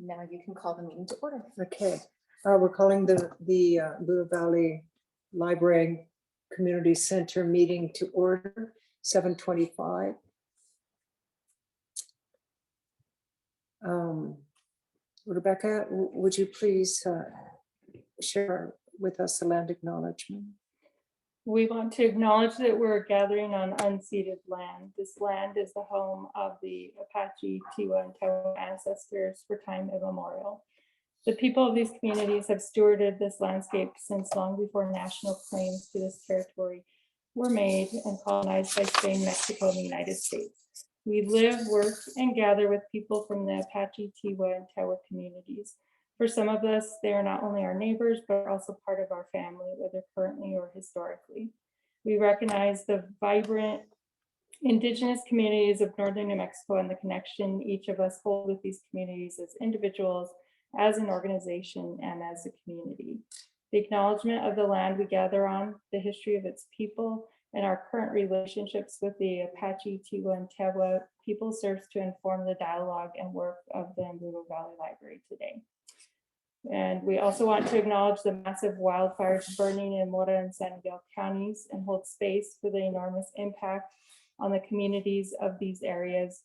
Now you can call the meeting to order. Okay, we're calling the Blue Valley Library Community Center meeting to order, 7:25. Rebecca, would you please share with us the land acknowledgement? We want to acknowledge that we're gathering on unceded land. This land is the home of the Apache, Tiwa, and Tewa ancestors for time immemorial. The people of these communities have stewarded this landscape since long before national claims to this territory were made and colonized by Spain, Mexico, and the United States. We live, work, and gather with people from the Apache, Tiwa, and Tewa communities. For some of us, they are not only our neighbors, but also part of our family, whether currently or historically. We recognize the vibrant indigenous communities of northern New Mexico and the connection each of us hold with these communities as individuals, as an organization, and as a community. The acknowledgement of the land we gather on, the history of its people, and our current relationships with the Apache, Tiwa, and Tewa people serves to inform the dialogue and work of the Blue Valley Library today. And we also want to acknowledge the massive wildfires burning in Mora and San Miguel counties and hold space for the enormous impact on the communities of these areas.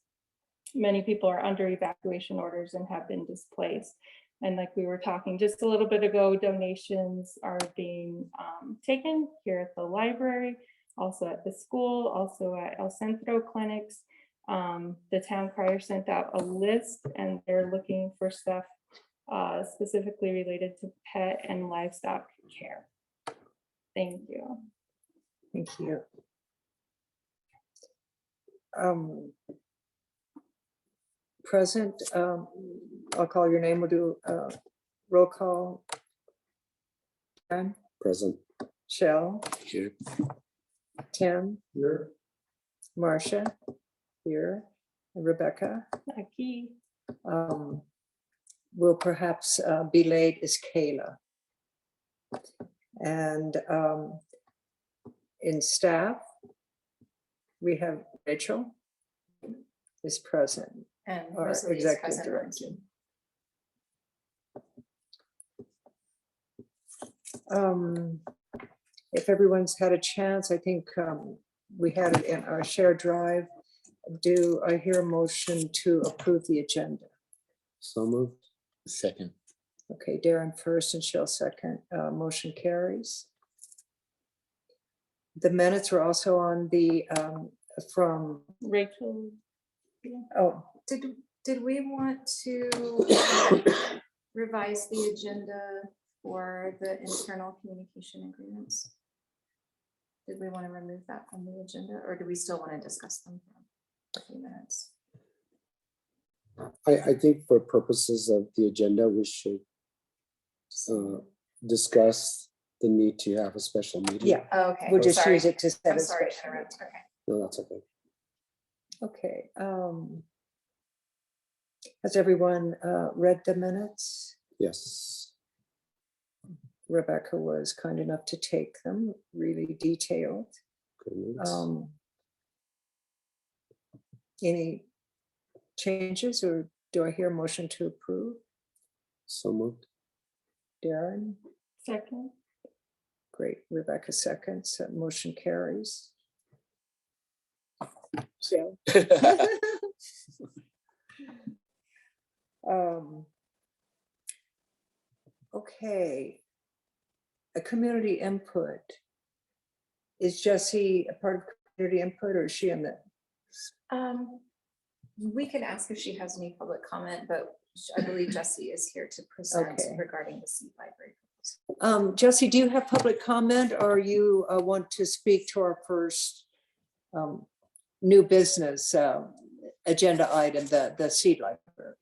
Many people are under evacuation orders and have been displaced. And like we were talking just a little bit ago, donations are being taken here at the library, also at the school, also at El Centro clinics. The town crier sent out a list and they're looking for stuff specifically related to pet and livestock care. Thank you. Thank you. Present, I'll call your name. We'll do roll call. Dan? Present. Shell? Here. Tim? Here. Marcia? Here. And Rebecca? Aki. Will perhaps be late is Kayla. And in staff, we have Rachel is present. And Our Rosalie is executive present. director. If everyone's had a chance, I think we had it in our shared drive. Do I hear a motion to approve the agenda? So moved. Second. Okay, Darren first and Shell second. Motion carries. The minutes were also on the from. Rachel. Oh, Did we want to revise the agenda for the internal communication agreements? Did we want to remove that from the agenda, or do we still want to discuss them for a few minutes? I think for purposes of the agenda, we should discuss the need to have a special meeting. yeah, Oh, okay. we'll just Sorry. use it to set I'm a sorry to special interrupt. meeting. Okay. No, that's okay. Okay. Has everyone read the minutes? Yes. Rebecca was kind enough to take them, really detailed. Good minutes. Any changes, or do I hear a motion to approve? So moved. Darren? Second. Great. Rebecca seconds. That motion carries. So, okay. A community input. Is Jessie a part of community input, or is she in the? We could ask if she has any public comment, but I believe Jessie is here to present Okay. regarding the seed library. Jessie, do you have public comment, or you want to speak to our first new business agenda item, the seed library?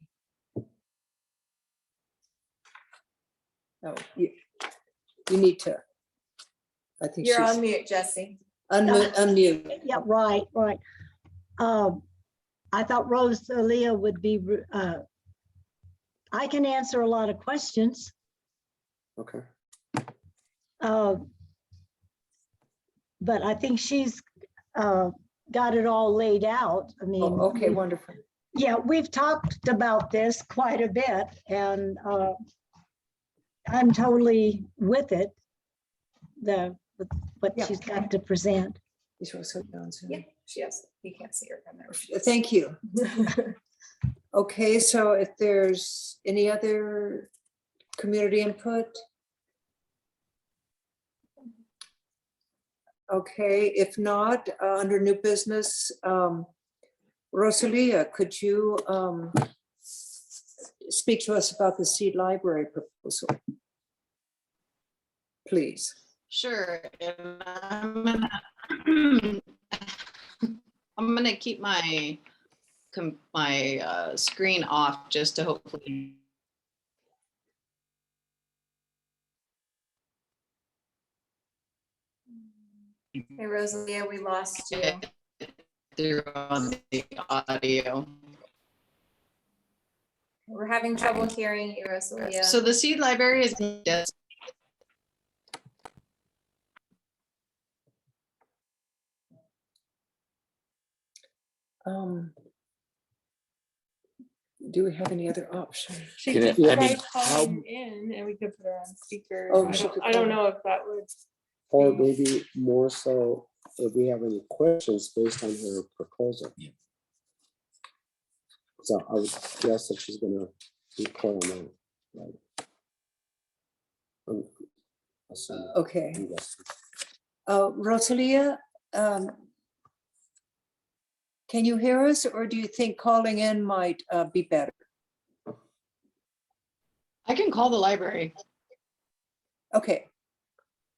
Oh, you need to. I think You're she's on mute, Jessie. unmute. Yeah, right. I thought Rosalia would be, I can answer a lot of questions. Okay. But I think she's got it all laid out. I mean, Oh, okay, wonderful. Yeah, we've talked about this quite a bit, and I'm totally with it, with what Yeah. she's got to present. Is Rosalie on Zoom? Yeah, she has, you can't see her from there. Thank you. Okay, so if there's any other community input? Okay, if not, under new business, Rosalia, could you speak to us about the seed library proposal? Please. Sure. And I'm gonna keep my screen off just to hopefully. Hey, Rosalia, we lost you. get through on the audio. We're having trouble hearing you, Rosalia. So the seed library is Do we have any other option? She Can could I try mean, calling in and we could put her on speaker. Oh, I she don't- could I don't call. know if that would, Or maybe more so if we have any questions based on her proposal. Yeah. So I would guess that she's gonna record on that. Right? Assuming. Okay, I'm guessing. Rosalia, can you hear us, or do you think calling in might be better? I can call the library. Okay,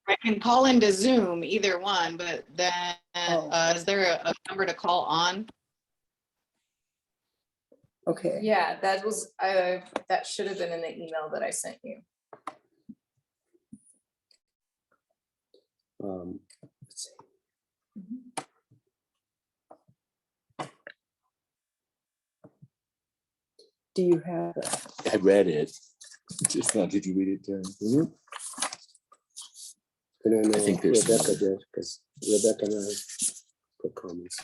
I can call into Zoom, either one, but then Oh. is there a number to call on? okay. Yeah, that was, that should have been in the email that I sent you. Let's see. Do you have? I read it. Just now, did you read it, Darren? Mhm. And I know think there's some Rebecca other- did, because Rebecca and I put comments.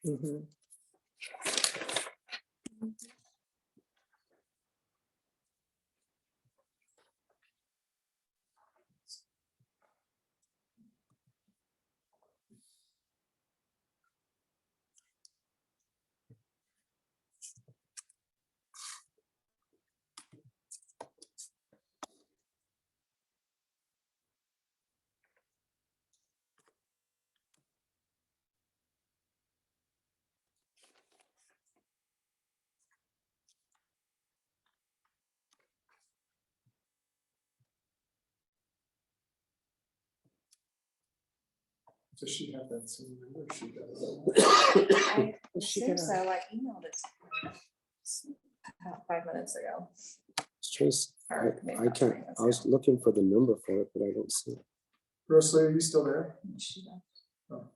Mhm. Does she have that same number? She does. I She think gonna- so, I emailed it to her about 5 minutes ago. Trace, Or maybe I about can't, 3 minutes I was ago. looking for the number for it, but I don't see it. Rosalie, are you still there? She left. Oh.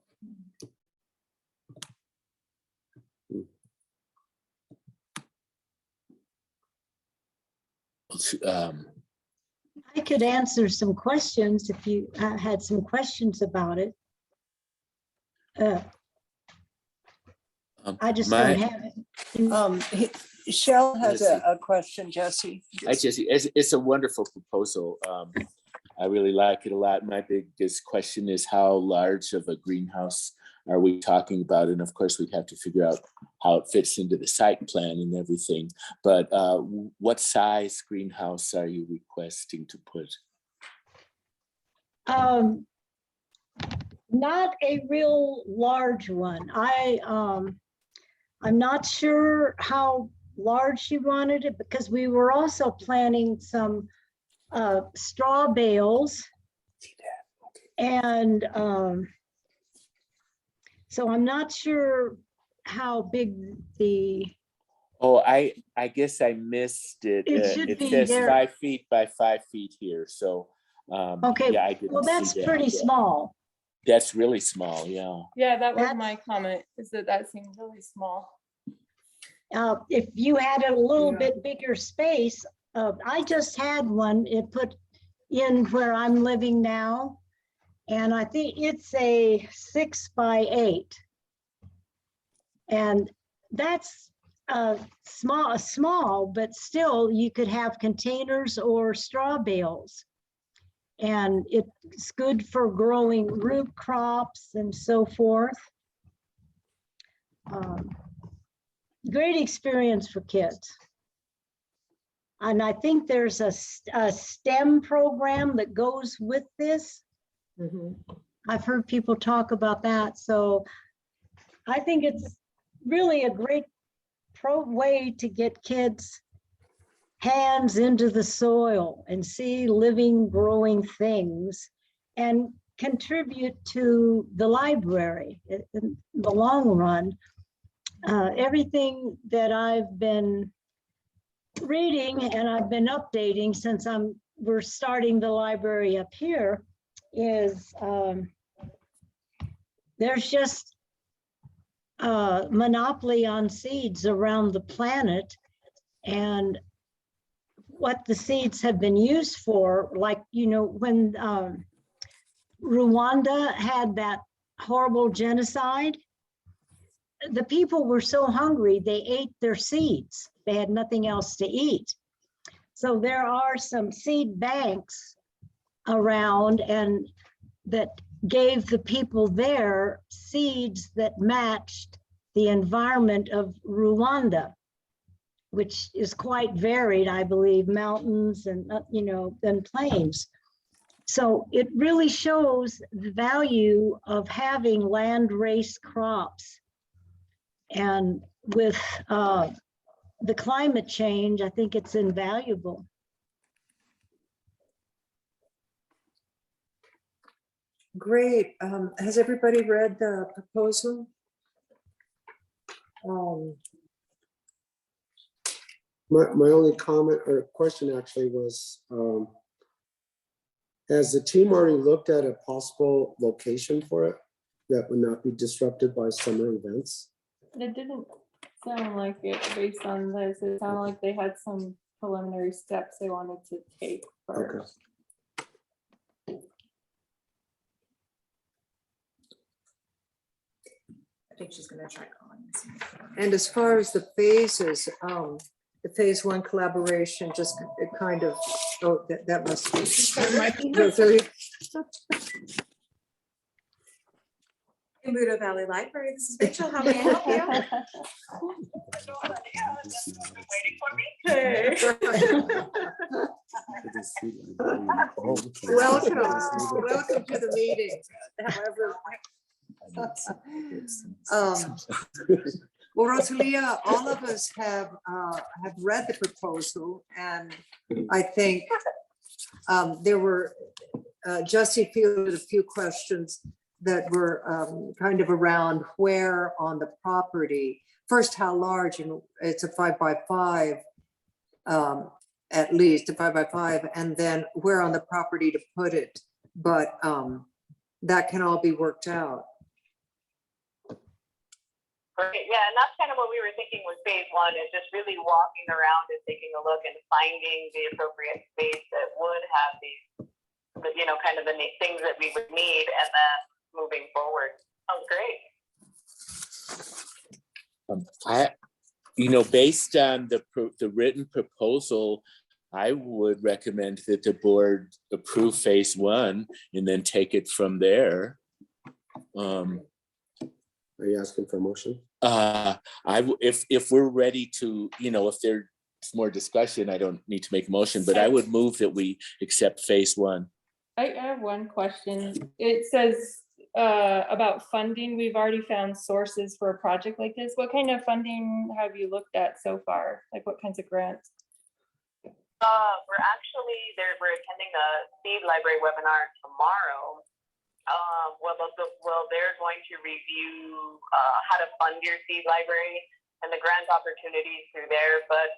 I could answer some questions if you had some questions about it. I just don't have it. Shell has Let's see. a question, Jesse. Hi, Jesse. It's a wonderful proposal. I really like it a lot. My biggest question is how large of a greenhouse are we talking about? And of course, we'd have to figure out how it fits into the site plan and everything. But what size greenhouse are you requesting to put? Not a real large one. I'm not sure how large she wanted it, because we were also planning some straw bales. And so I'm not sure how big the, Oh, I guess I missed it. It should It be says there. 5 feet by 5 feet here. So okay, yeah, I didn't well, see that's that. pretty Yeah. small. That's really small. Yeah. yeah, that was That's- my comment, is that seems really small. If you had a little Yeah. bit bigger space, I just had one, it put in where I'm living now. And I think it's a 6 by 8. And that's small, but still you could have containers or straw bales. And it's good for growing root crops and so forth. Great experience for kids. And I think there's a STEM program that goes with this. Mhm. I've heard people talk about that. So I think it's really a great way to get kids' hands into the soil and see living, growing things and contribute to the library in the long run. Everything that I've been reading and I've been updating since we're starting the library up here is there's just a monopoly on seeds around the planet, and what the seeds have been used for, like, you know, when Rwanda had that horrible genocide, the people were so hungry, they ate their seeds. They had nothing else to eat. So there are some seed banks around and that gave the people there seeds that matched the environment of Rwanda, which is quite varied, I believe, mountains and, you know, and plains. So it really shows the value of having land-raised crops. And with the climate change, I think it's invaluable. Great. Has everybody read the proposal? My only comment or question actually was, has the team already looked at a possible location for it that would not be disrupted by summer events? It didn't sound like it based on this. It sounded like they had some preliminary steps they wanted to take first. I think she's gonna try calling this. And as far as the phases, the phase one collaboration, just it kind of, oh, that must be. Buda Valley Library, this is Rachel, how may I help you? Welcome to the meeting. However, well, Rosalia, all of us have read the proposal, and I think there were Jesse fielded a few questions that were kind of around where on the property. First, how large, and it's a 5x5, at least a 5x5, and then where on the property to put it. But that can all be worked out. Great. Yeah, and that's kind of what we were thinking with phase one, is just really walking around and taking a look and finding the appropriate space that would have these, you know, kind of the things that we would need, and then moving forward. Sounds great. You know, based on the written proposal, I would recommend that the board approve phase one and then take it from there. Are you asking for a motion? If we're ready to, you know, if there's more discussion, I don't need to make a motion, but I would move that we accept phase one. I have one question. It says about funding. We've already found sources for a project like this. What kind of funding have you looked at so far? Like what kinds of grants? We're attending a seed library webinar tomorrow. They're going to review how to fund your seed library and the grant opportunities through there. But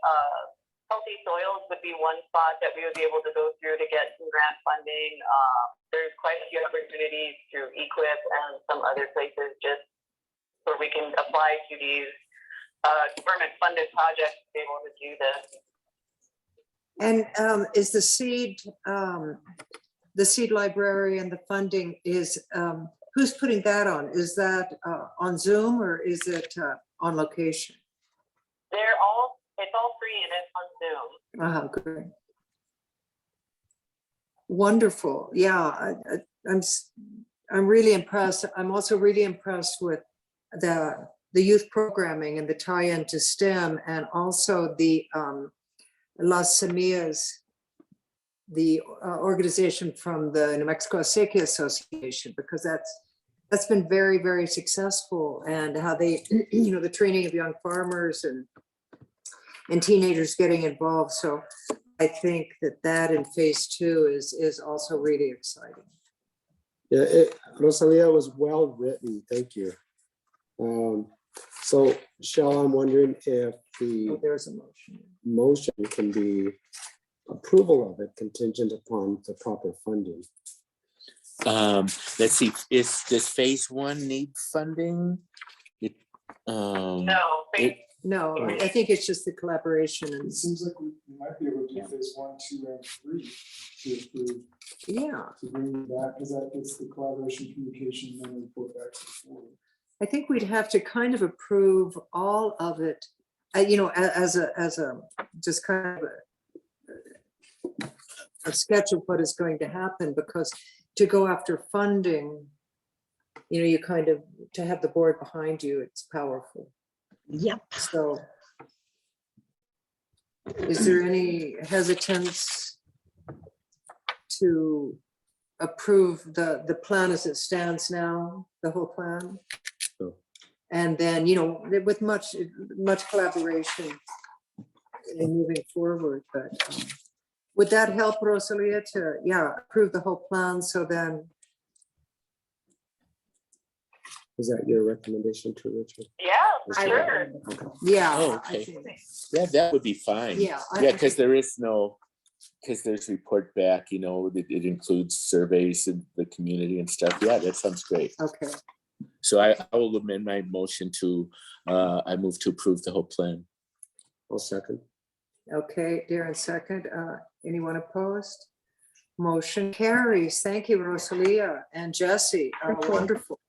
healthy soils would be one spot that we would be able to go through to get some grant funding. There's quite a few opportunities through EQIP and some other places just where we can apply to these government-funded projects to be able to do this. And is the seed library and the funding is, who's putting that on? Is that on Zoom or is it on location? it's all free and it's on Zoom. Great. Wonderful. Yeah, I'm really impressed. I'm also really impressed with the youth programming and the tie-in to STEM, and also the Las Semillas, the organization from the New Mexico Acequia Association, because that's been very, very successful, and how they, the training of young farmers and teenagers getting involved. So I think that in phase 2 is also really exciting. Yeah, Rosalia, was well written. Thank you. So, Shell, I'm wondering if the There's a motion. motion can be approval of it contingent upon the proper funding. Let's see, does phase 1 need funding? No, No, I think it's just the collaboration It and, seems like we might be able to do phase 1, 2, and 3 to approve, yeah, to bring it back, because that gets the collaboration, communication, and then report back to the board. I think we'd have to kind of approve all of it, as a, just kind of a sketch of what is going to happen, because to go after funding, you kind of, to have the board behind you, it's powerful. Yep. So is there any hesitance to approve the plan as it stands now, the whole plan? No. And then, with much collaboration in moving forward, but would that help, Rosalia, to, approve the whole plan? So then, Is that your recommendation to Richard? yeah, for I- sure. yeah. Oh, I okay. think- Yeah, that would be fine. Yeah. Yeah, because there's report back, it includes surveys in the community and stuff. Yeah, that sounds great. Okay, So I will amend my motion to, I move to approve the whole plan. I'll second. okay, Darren second. Anyone opposed? Motion carries. Thank you, Rosalia and Jesse. Okay. Wonderful.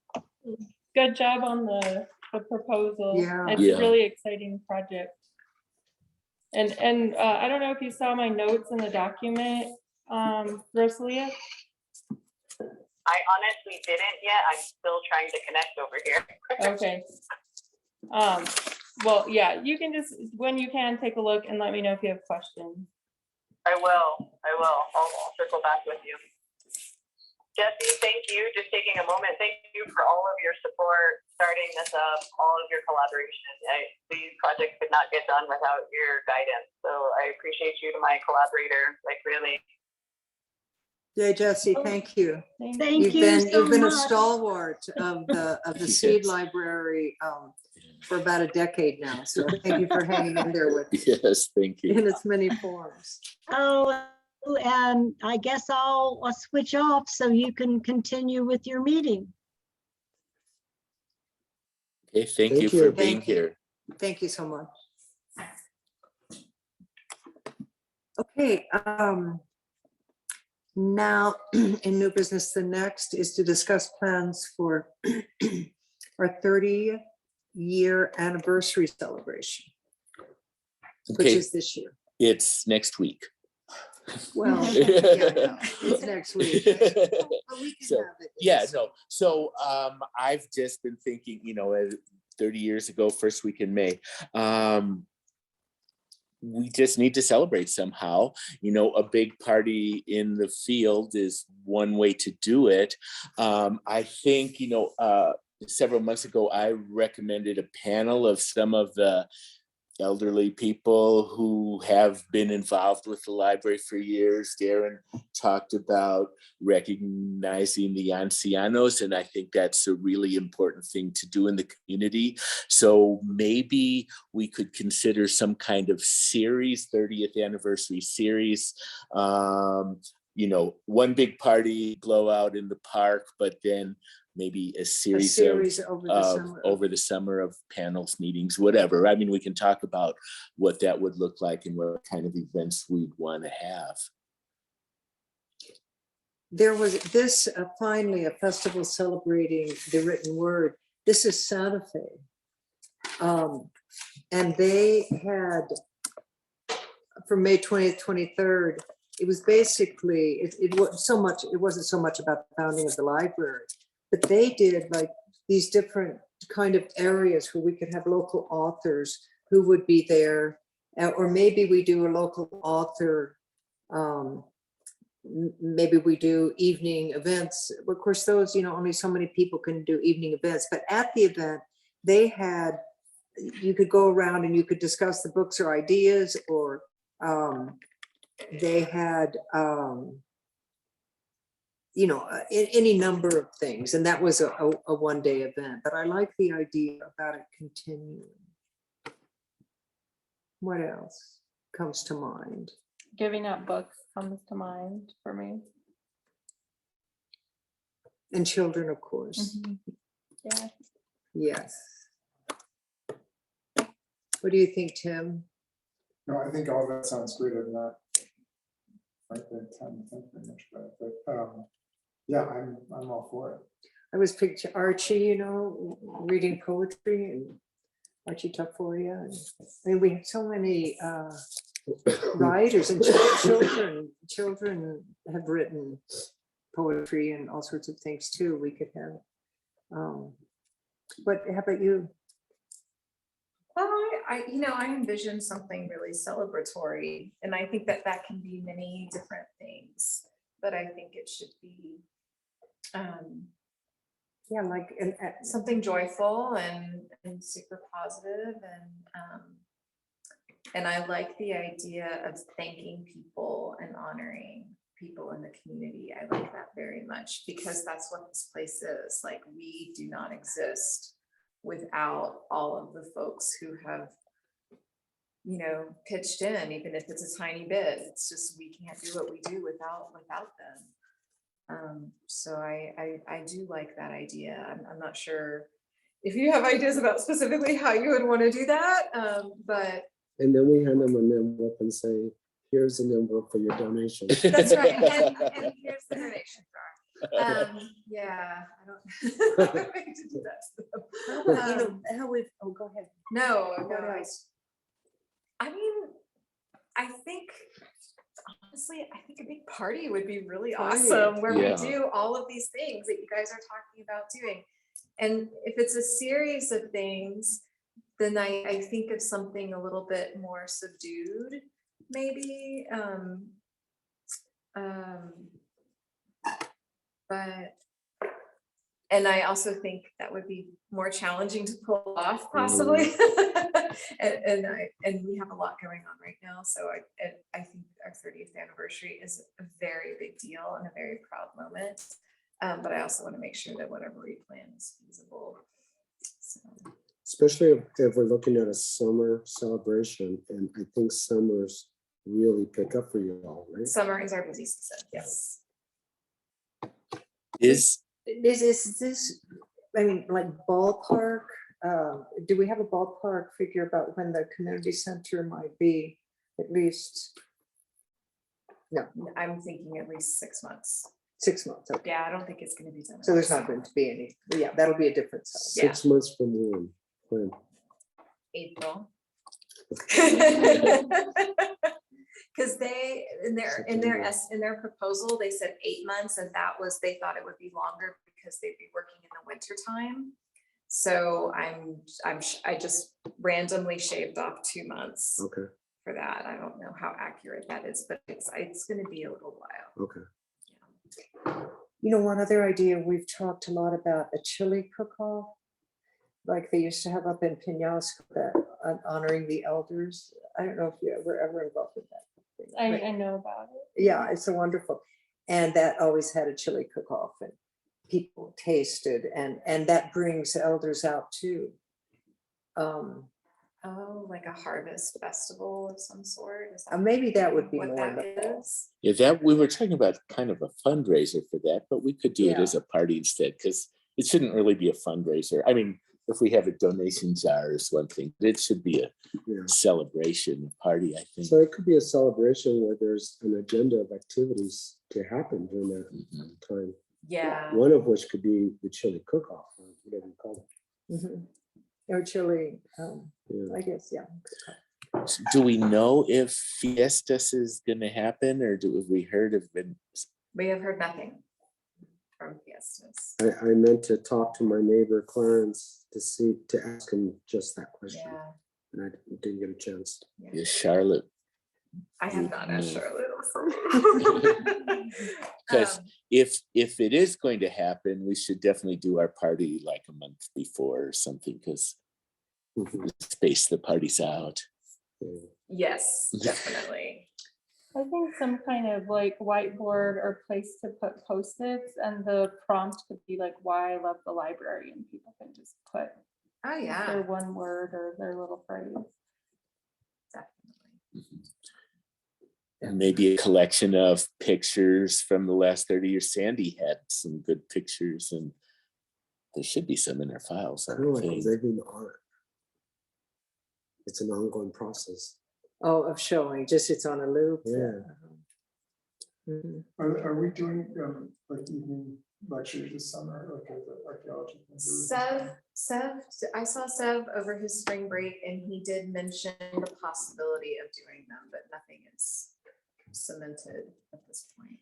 Good job on the proposal. Yeah. It's Yeah. a really exciting project. And I don't know if you saw my notes in the document, Rosalia. I honestly didn't yet. I'm still trying to connect over here. Okay. Well, yeah, you can just, when you can, take a look and let me know if you have questions. I will. I'll circle back with you. Jesse, thank you. Just taking a moment. Thank you for all of your support, starting this up, all of your collaboration. These projects could not get done without your guidance. So I appreciate you, my collaborator, really. Yeah, Jesse, thank you. Thank you so You've been a much. stalwart of the seed library for about a decade now. So thank you for hanging in there with Yes, thank you. in its many forms. Oh, and I guess I'll switch off so you can continue with your meeting. Okay, thank Thank you you. for being Thank you. here. Thank you so much. Okay, now in new business, the next is to discuss plans for our 30-year anniversary celebration, which Okay, is this year. it's next week. Well, yeah, it's next week. But we can So, have it. Yeah, no. So I've just been thinking, 30 years ago, first week in May, we just need to celebrate somehow. A big party in the field is one way to do it. I think, several months ago, I recommended a panel of some of the elderly people who have been involved with the library for years. Darren talked about recognizing the ancianos, and I think that's a really important thing to do in the community. So maybe we could consider some kind of series, 30th anniversary series. One big party blowout in the park, but then maybe a series over the summer of panels, meetings, whatever. I mean, we can talk about what that would look like and what kind of events we'd want to have. There was this, finally, a festival celebrating the written word. This is Santa Fe. And they had from May 20th, 23rd, it was basically, it was so much, it wasn't so much about the founding of the library, but they did like these different kind of areas where we could have local authors who would be there, or maybe we do a local author, maybe we do evening events. Of course, those, only so many people can do evening events, but at the event, they had, you could go around and you could discuss the books or ideas, or they had, any number of things. And that was a one-day event, but I like the idea about it continuing. What else comes to mind? Giving out books comes to mind for me. And children, of course. Yeah. Yes. What do you think, Tim? No, I think all that sounds great. I'm not frankly time to think very much about it, but yeah, I'm all for it. I was picturing Archie, reading poetry, and Archie Tafoya. I mean, we have so many writers, and children have written poetry and all sorts of things too. We could have. How about you? I envision something really celebratory, and I think that can be many different things, but I think it should be Yeah, like something joyful and super positive, and I like the idea of thanking people and honoring people in the community. I like that very much, because that's what this place is. Like, we do not exist without all of the folks who have pitched in, even if it's a tiny bit. It's just, we can't do what we do without them. So I do like that idea. I'm not sure if you have ideas about specifically how you would want to do that, but And then we hand them an envelope and say, here's an envelope for your donation. that's right. And here's the donation jar. Yeah, I don't need to do that to them. how we've, oh, go ahead. No, What no. else? I mean, I think, honestly, I think a big party would be really Party. awesome, where Yeah. we do all of these things that you guys are talking about doing. And if it's a series of things, then I think of something a little bit more subdued, maybe. But, and I also think that would be more challenging to pull off, possibly. And we have a lot going on right now, so I think our 30th anniversary is a very big deal and a very proud moment. But I also want to make sure that whatever we plan is feasible. So. Especially if we're looking at a summer celebration, and I think summers really pick up for you all, right? Summer is our busy season. Yes. Is This, I mean, like ballpark, do we have a ballpark figure about when the community center might be, at least? No, I'm thinking at least 6 months. 6 months, okay. Yeah, I don't think it's going to be done. So there's not going to be any, yeah, that'll be a different size. Yeah. 6 months from when? April. Because they, in their proposal, they said 8 months, and that was, they thought it would be longer because they'd be working in the winter time. So I just randomly shaved off 2 months Okay, for that. I don't know how accurate that is, but it's going to be a little while. okay. One other idea, we've talked a lot about a chili cook-off, like they used to have up in Penasco, that honoring the elders. I don't know if you were ever involved with that. I know about it. Yeah, it's so wonderful. And that always had a chili cook-off, and people tasted, and that brings elders out too. Oh, like a harvest festival of some sort? Is that Maybe that would be what more that in the fall. is? Yeah, that we were talking about kind of a fundraiser for that, but we could do it Yeah. as a party instead, because it shouldn't really be a fundraiser. I mean, if we have a donation jar is one thing, but it should be a Yeah. celebration party, I think. So it could be a celebration where there's an agenda of activities to happen during that Mhm. time. Yeah. One of which could be the chili cook-off, or whatever you call it. Mhm. Or chili, Yeah. I guess, yeah. Do we know if Fiestas is gonna happen, or have we heard of it? We have heard nothing from Fiestas. I meant to talk to my neighbor Clarence to ask him just that question. Yeah, And I didn't get a chance. Is Charlotte? I have not asked No. Charlotte. Because Um, if it is going to happen, we should definitely do our party like a month before or something, because Mhm. space the parties out. Yeah. Yes, definitely. I think some kind of like whiteboard or place to put Post-its, and the prompt could be like, why I love the library, and people can just put Oh, their yeah, one word or their little phrase. definitely. And maybe a collection of pictures from the last 30 years. Sandy had some good pictures, and there should be some in our files, I Kind of would like think. living art. It's an ongoing process. Oh, of showing, just it's on a loop. Yeah. Mhm. Are we doing like evening lectures this summer, like at the archaeology? Sev, I saw Sev over his spring break, and he did mention the possibility of doing them, but nothing is cemented at this point.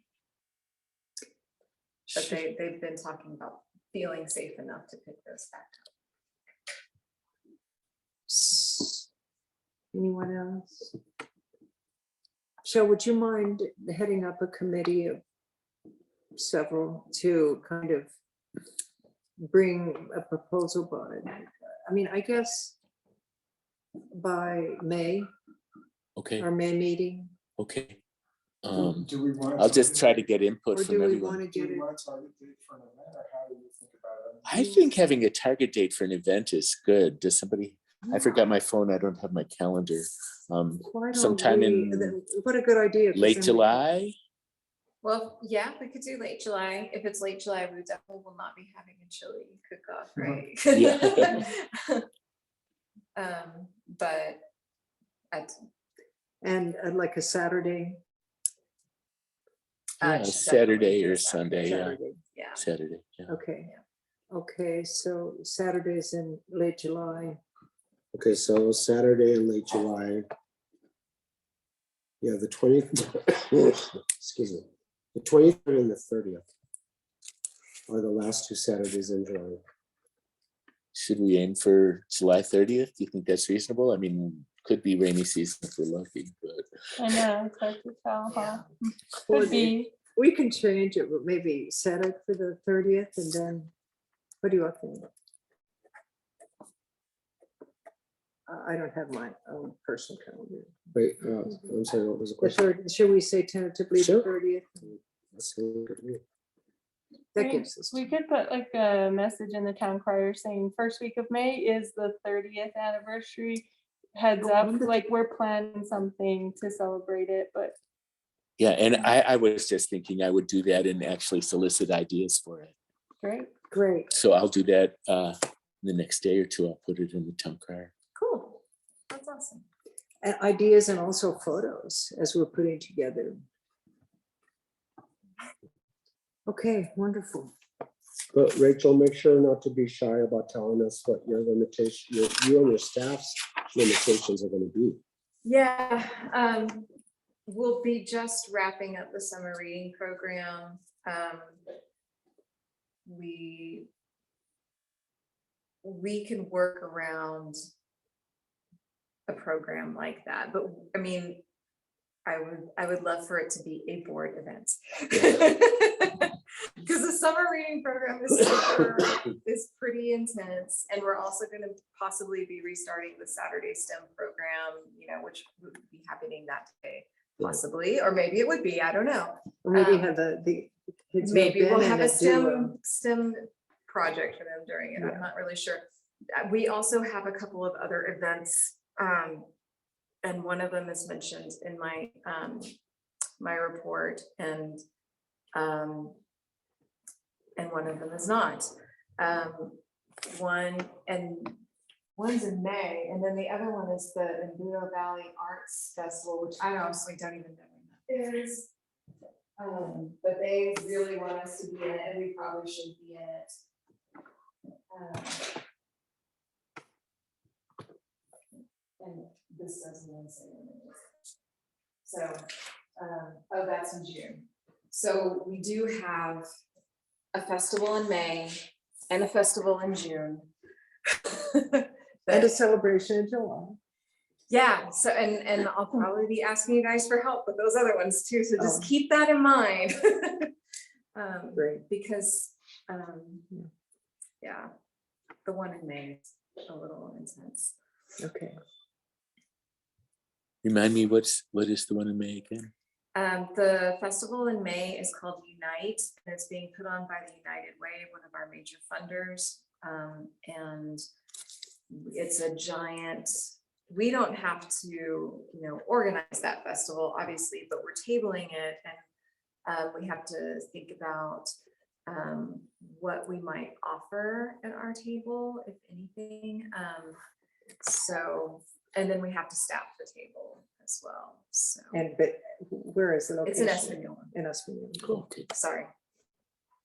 But they've been talking about feeling safe enough to pick those back up. Anyone else? Michelle, would you mind heading up a committee of several to kind of bring a proposal by, I mean, I guess by May, Okay, our May meeting? okay. Do we want? I'll just try to get input Or from do we everyone. want to Do get we it? want to target date for an event, or how do you think about it? I think having a target date for an event is good. Does somebody, I forgot my phone, I don't have my calendar. Why don't Sometime we- in What a good idea. 'cause late then we- July? Well, yeah, we could do late July. If it's late July, we definitely will not be having a chili cook-off, right? Yeah. But And like a Saturday. Yeah, it should Saturday definitely be a or Sunday, yeah, Saturday. Yeah, Saturday, yeah. Okay. Okay, so Saturdays in late July. Okay, so Saturday in late July. Yeah, the 20th, excuse me, the 23rd and the 30th are the last two Saturdays in July. Should we aim for July 30th? Do you think that's reasonable? I mean, could be rainy season if we're lucky, but I know, it's hard to tell, huh? Yeah. Could be. We can change it, but maybe set it for the 30th and then, what do you all think? I don't have my own personal calendar. Wait, I'm sorry, what was the The question? third, should we say tentatively the Sure. 30th? That's good to me. That We- gives us. We could put like a message in the town crier saying first week of May is the 30th anniversary. Heads up, like we're planning something to celebrate it, but yeah, and I was just thinking I would do that and actually solicit ideas for it. great. Great. So I'll do that the next day or two. I'll put it in the town crier. cool. That's awesome. And ideas and also photos as we're putting together. Okay, wonderful. But Rachel, make sure not to be shy about telling us what your limitation, you and your staff's limitations are going to be. Yeah, we'll be just wrapping up the summer reading program. We can work around a program like that, but I mean, I would love for it to be a board event. Because the summer reading program is pretty intense, and we're also going to possibly be restarting the Saturday STEM program, which would be happening that day, possibly, or maybe it would be, I don't know. Or maybe have the kids. Maybe we'll have a STEM. STEM project for them during it. I'm not really sure. We also have a couple of other events, and one of them is mentioned in my my report, and one of them is not. One's in May, and then the other one is the Embudo Valley Arts Festival, which I honestly don't even know when that is. But they really want us to be in it, and we probably should be in it. And this doesn't even say when it is. So, oh, that's in June. So we do have a festival in May and a festival in June. And a celebration in July. Yeah, so, and I'll probably be asking you guys for help with those other ones too, so just Oh. keep that in mind. Great. Because, yeah, the one in May is a little intense. Okay. Remind me, what is the one in May again? The festival in May is called Unite, and it's being put on by the United Way, one of our major funders. And it's a giant, we don't have to, organize that festival, obviously, but we're tabling it, and we have to think about what we might offer at our table, if anything. So, and then we have to staff the table as well, so. But where is the It's location? in Espanola. In Espanola. Cool. Okay. Sorry.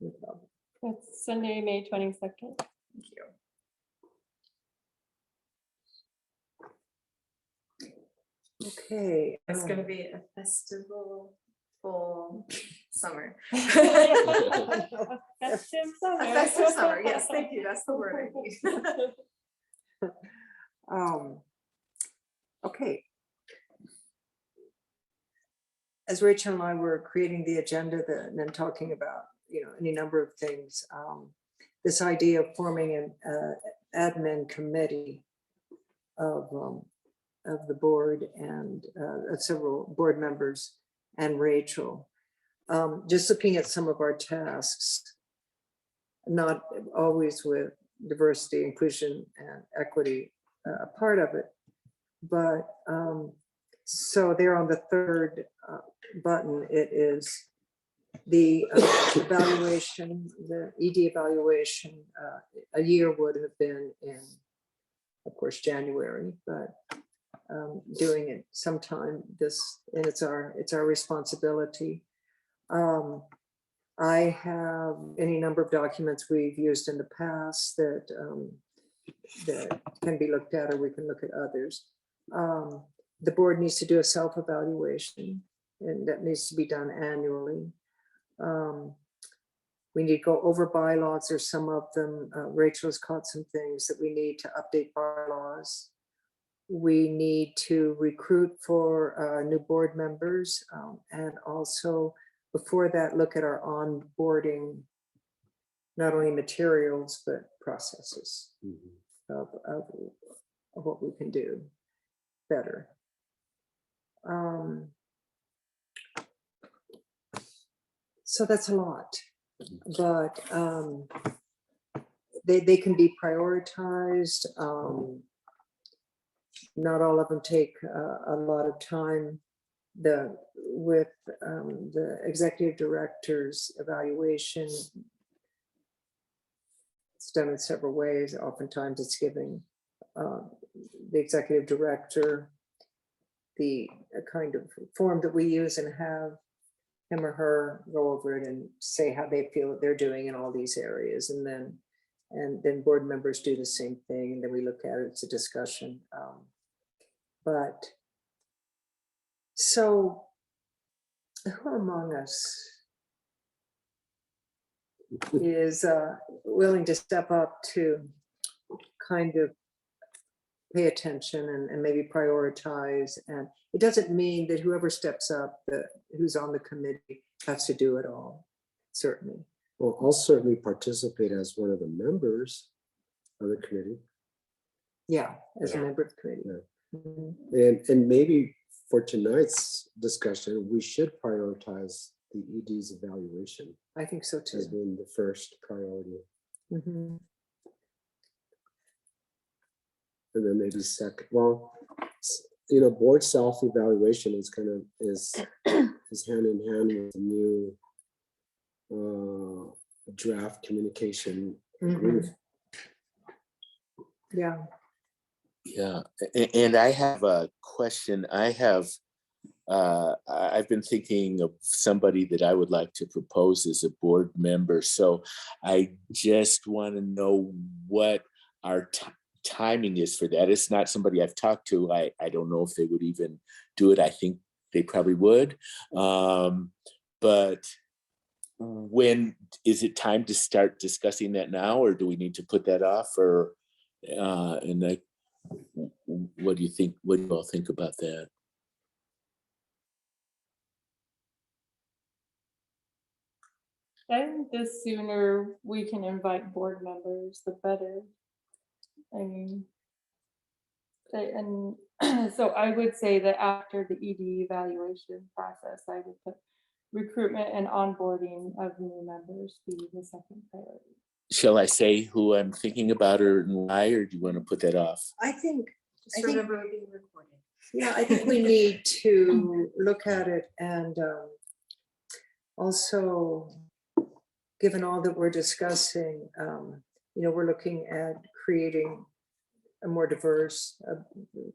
No problem. That's Sunday, May 22nd. Thank you. Okay. It's gonna be a festival full summer. A Festive summer. festive summer, yes, thank you, that's the word I need. Okay. As Rachel and I were creating the agenda and then talking about, any number of things, this idea of forming an admin committee of the board and several board members and Rachel, just looking at some of our tasks, not always with diversity, inclusion, and equity a part of it, but so there on the third button, it is the evaluation, the ED evaluation. A year would have been in, of course, January, but doing it sometime and it's our responsibility. I have any number of documents we've used in the past that can be looked at, or we can look at others. The board needs to do a self-evaluation, and that needs to be done annually. We need to go over bylaws, or some of them. Rachel's caught some things that we need to update bylaws. We need to recruit for new board members, and also before that, look at our onboarding, not only materials, but processes of what we can do better. So that's a lot, but they can be prioritized. Not all of them take a lot of time. With the executive director's evaluation, it's done in several ways. Oftentimes it's giving the executive director the kind of form that we use, and have him or her go over it and say how they feel that they're doing in all these areas. And then board members do the same thing. And then we look at it, it's a discussion. But so who among us is willing to step up to kind of pay attention and maybe prioritize? And it doesn't mean that whoever steps up, who's on the committee, has to do it all, certainly. Well, I'll certainly participate as one of the members of the committee. Yeah, as a member of the committee. Yeah. Mhm. And maybe for tonight's discussion, we should prioritize the ED's evaluation I think so too. as being the first priority. Mhm. And then maybe second, well, board self-evaluation is is hand in hand with the new draft communication agreement. Yeah. Yeah, and I have a question. I've been thinking of somebody that I would like to propose as a board member. So I just want to know what our timing is for that. It's not somebody I've talked to. I don't know if they would even do it. I think they probably would. But when is it time to start discussing that now, or do we need to put that off? Or what do you think? What do you all think about that? I think the sooner we can invite board members, the better. I mean, and so I would say that after the ED evaluation process, I would put recruitment and onboarding of new members be the second priority. Shall I say who I'm thinking about or why, or do you want to put that off? I think, Just remember we're being recorded. yeah, I think we need to look at it and also, given all that we're discussing, we're looking at creating a more diverse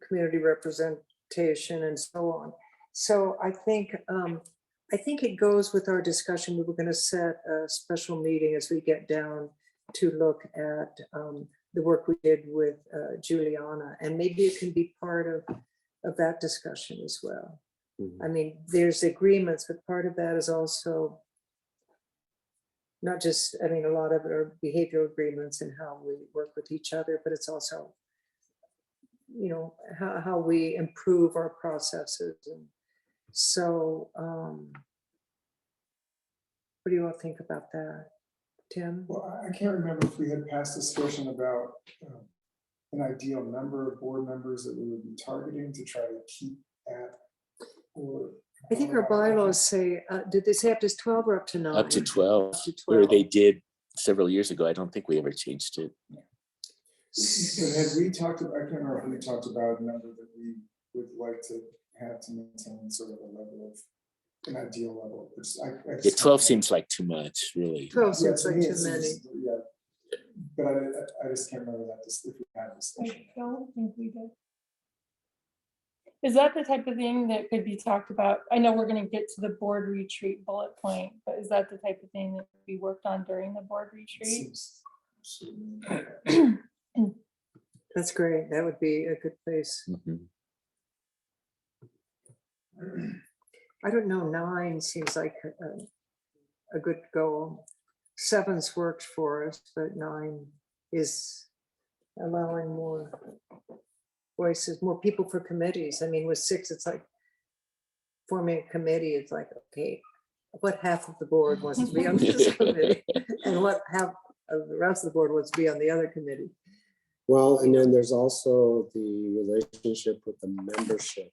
community representation and so on. So I think it goes with our discussion. We were going to set a special meeting as we get down to look at the work we did with Juliana, and maybe it can be part of that discussion as well. Mhm. I mean, there's agreements, but part of that is also not just, I mean, a lot of it are behavioral agreements and how we work with each other, but it's also, how we improve our processes. And so, what do you all think about that, Tim? Well, I can't remember if we had past discussion about an ideal number of board members that we would be targeting to try to keep at, or. I think our bylaws say, did they say up to 12 or up to 9? Up to 12, Up to or 12. they did several years ago. I don't think we ever changed it. But had we talked about, I can't remember if we talked about a number that we would like to have to maintain sort of a level of, an ideal level. Yeah, 12 seems like too much, really. 12 Yeah, seems to like me, too it many. seems- Yeah, but I just can't remember that, if we had this. I don't think we did. Is that the type of thing that could be talked about? I know we're going to get to the board retreat bullet point, but is that the type of thing that we worked on during the board retreat? That's great. That would be a good place. Mhm. I don't know, 9 seems like a good goal. 7's worked for us, but 9 is allowing more voices, more people for committees. I mean, with 6, it's like forming a committee. It's like, okay, what half of the board wants to be on this committee, and what half of the rest of the board wants to be on the other committee. Well, and then there's also the relationship with the membership,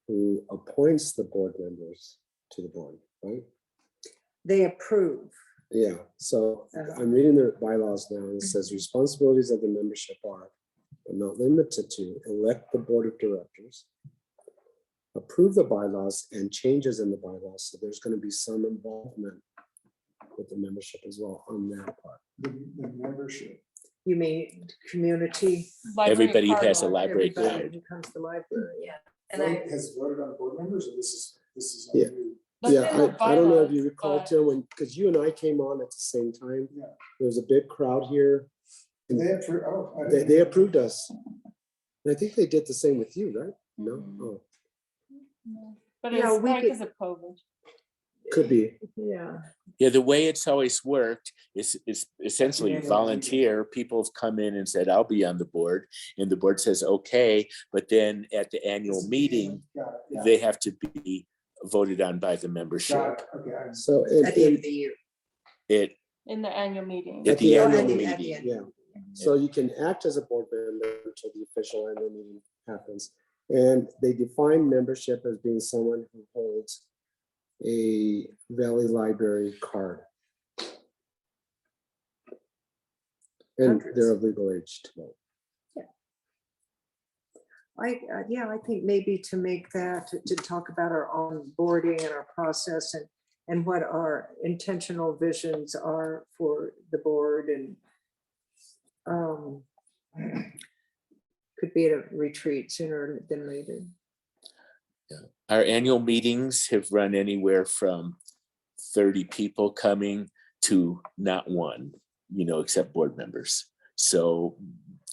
who appoints the board members to the board, right? They approve. Yeah, so I'm reading the bylaws now, and it says responsibilities of the membership are, but not limited to, elect the board of directors, approve the bylaws and changes in the bylaws. So there's going to be some involvement with the membership as well on that part. The membership. You mean community? Library Everybody card has a holder. library Everybody card. who comes to the library. Yeah, and I, Has voted on board members, or this is. Yeah. new? That's Yeah, in the I don't know if you bylaws, recall, but- Tim, when, because you and I came on at the same time. Yeah. There was a big crowd here. They approved, oh. I They didn't know. approved us. And I think they did the same with you, right? No? Mhm. Oh, No. But Yeah, it's we probably could- because of COVID. could be. Yeah. Yeah, the way it's always worked is essentially Yeah, yeah, yeah. volunteer. People have come in and said, I'll be on the board, and the board says, okay, but then at the annual meeting, Got it, yeah. they have to be voted on by the membership. Got it, okay. So At the end of the year. It, In the annual meeting. at the Oh, annual at the meeting. end. yeah. So you can act as a board member until the official annual meeting happens. And they define membership as being someone who holds a Valley Library card. And they're of legal age to vote. I think maybe to make that, to talk about our onboarding and our process and what our intentional visions are for the board, and could be at a retreat sooner than later. Our annual meetings have run anywhere from 30 people coming to not one, except board members. So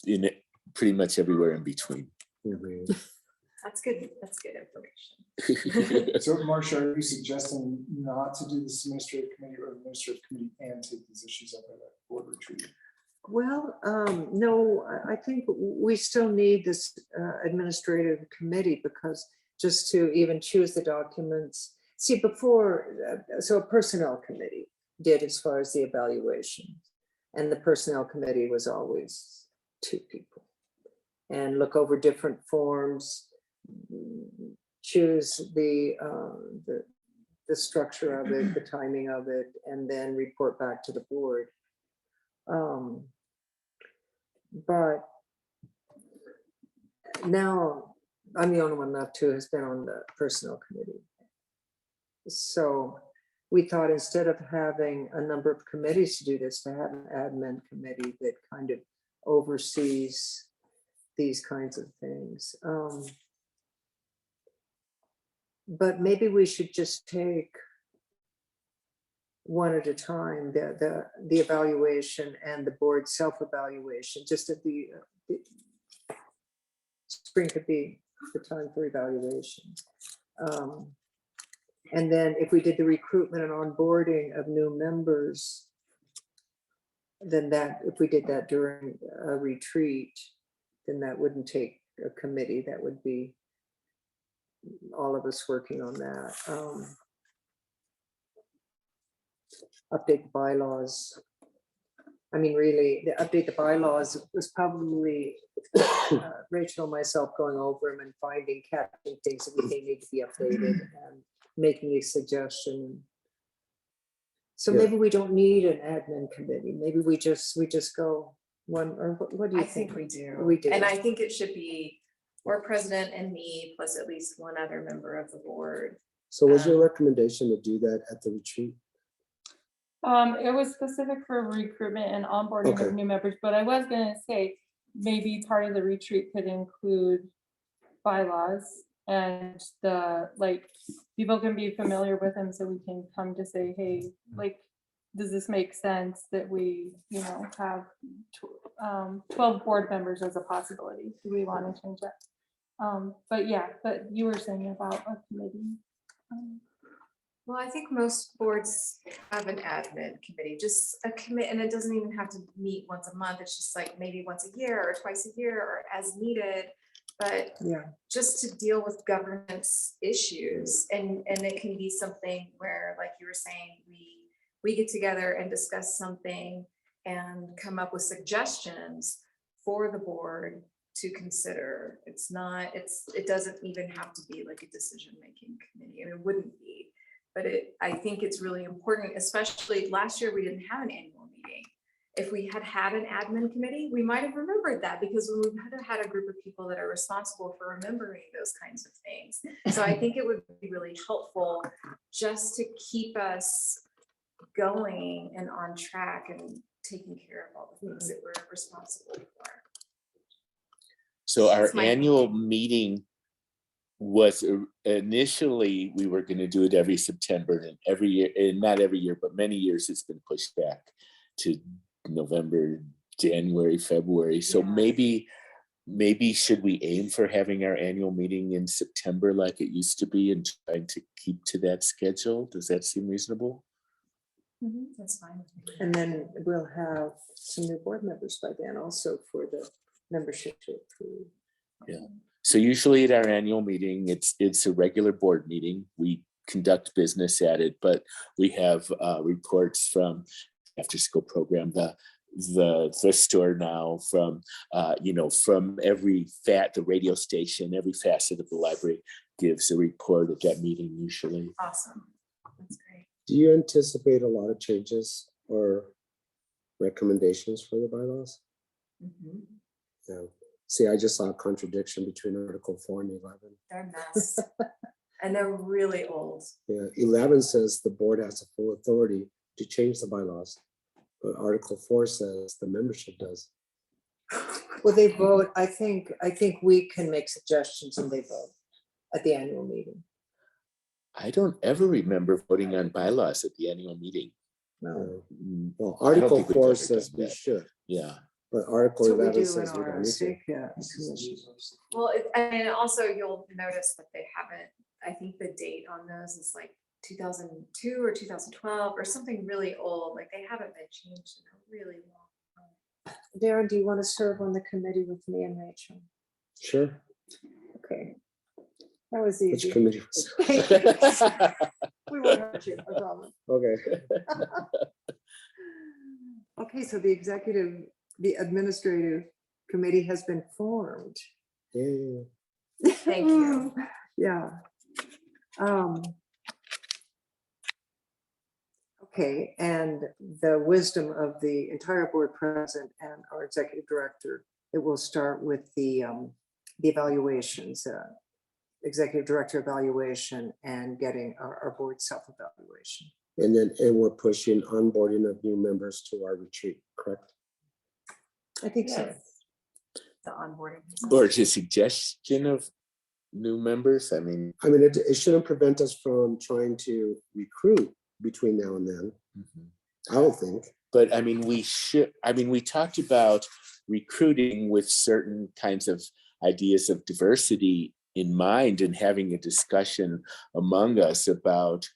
in it, pretty much everywhere in between. Mhm. That's good information. So Marcia, are you suggesting not to do this administrative committee or the administrative committee and take these issues up at a board retreat? Well, no, I think we still need this administrative committee because just to even choose the documents. See, before, so a personnel committee did as far as the evaluation. And the personnel committee was always 2 people. And look over different forms, choose the structure of it, the timing of it, and then report back to the board. But now I'm the only one left who has been on the personnel committee. So we thought instead of having a number of committees to do this, to have an admin committee that kind of oversees these kinds of things. But maybe we should just take one at a time, the evaluation and the board self-evaluation, just at the spring could be the time for evaluation. And then if we did the recruitment and onboarding of new members, then that, if we did that during a retreat, then that wouldn't take a committee, that would be all of us working on that. Update the bylaws. I mean, really, the update the bylaws was probably Rachel and myself going over them and finding, catching things that we think need to be updated and making a suggestion. So Yeah. maybe we don't need an admin committee. Maybe we just go one, or what do you I think? think we do. We do. And I think it should be board president and me, plus at least one other member of the board. So was your recommendation to do that at the retreat? It was specific for recruitment and onboarding Okay. of new members, but I was gonna say, maybe part of the retreat could include bylaws and people can be familiar with them, so we can come to say, hey, does this make sense that we, have 12 board members as a possibility? Do we want to change that? But you were saying about a committee. Well, I think most boards have an admin committee, just a commit, and it doesn't even have to meet once a month. It's just like maybe once a year or twice a year or as needed. But Yeah. just to deal with governance issues, and it can be something where, like you were saying, we get together and discuss something and come up with suggestions for the board to consider. It doesn't even have to be like a decision-making committee. I mean, it wouldn't be. But I think it's really important, especially last year, we didn't have an annual meeting. If we had had an admin committee, we might have remembered that, because when we've had a group of people that are responsible for remembering those kinds of things. So I think it would be really helpful just to keep us going and on track and taking care of all the things that we're responsible for. So our That's my annual thinking. meeting was initially, we were going to do it every September, and every year, and not every year, but many years it's been pushed back to November, January, February. So Yeah. maybe should we aim for having our annual meeting in September like it used to be, and trying to keep to that schedule? Does that seem reasonable? That's fine with me. And then we'll have some new board members by then also for the membership to approve. Yeah. So usually at our annual meeting, it's a regular board meeting. We conduct business at it, but we have reports from after school program, the store now, from from the radio station, every facet of the library gives a report at that meeting usually. Awesome. That's great. Do you anticipate a lot of changes or recommendations for the bylaws? Mhm. Yeah. See, I just saw a contradiction between Article 4 and 11. They're a mess. And they're really old. Yeah, 11 says the board has the full authority to change the bylaws. But Article 4 says the membership does. Well, they vote, I think we can make suggestions and they vote at the annual meeting. I don't ever remember voting on bylaws at the annual meeting. No, Well, I don't Article think we've 4 ever says done we that. should. Yeah. But article So we 11 do in says we don't need to. RSA, yeah. commission. Well, and also you'll notice that they haven't, I think the date on those is like 2002 or 2012 or something really old, like they haven't been changed in a really long time. Darren, do you want to serve on the committee with me and Rachel? Sure. Okay. That was Which easy. committee was it? We won't hurt you, I promise. Okay. Okay, so the administrative committee has been formed. Yeah. Thank you. Yeah. Okay, and the wisdom of the entire board president and our executive director, it will start with the evaluations, executive director evaluation and getting our board self-evaluation. And we're pushing onboarding of new members to our retreat, correct? I think so. Yes. The onboarding. Or just suggestion of new members. I mean, it shouldn't prevent us from trying to recruit between now and then. I don't think. but I mean, we talked about recruiting with certain kinds of ideas of diversity in mind and having a discussion among us about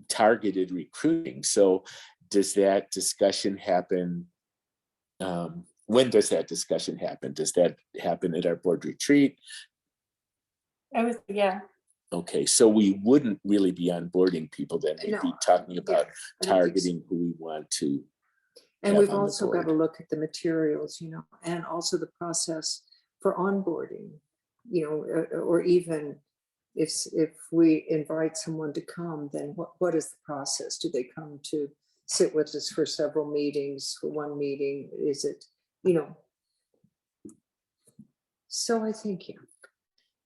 targeted recruiting. So does that discussion happen? When does that discussion happen? Does that happen at our board retreat? Yeah. Okay, so we wouldn't really be onboarding people then. We'd be No, talking about I don't think so. targeting who we want to. And have we've on the also got to board. look at the materials, and also the process for onboarding, or even if we invite someone to come, then what is the process? Do they come to sit with us for several meetings, for one meeting? Is it, So I think,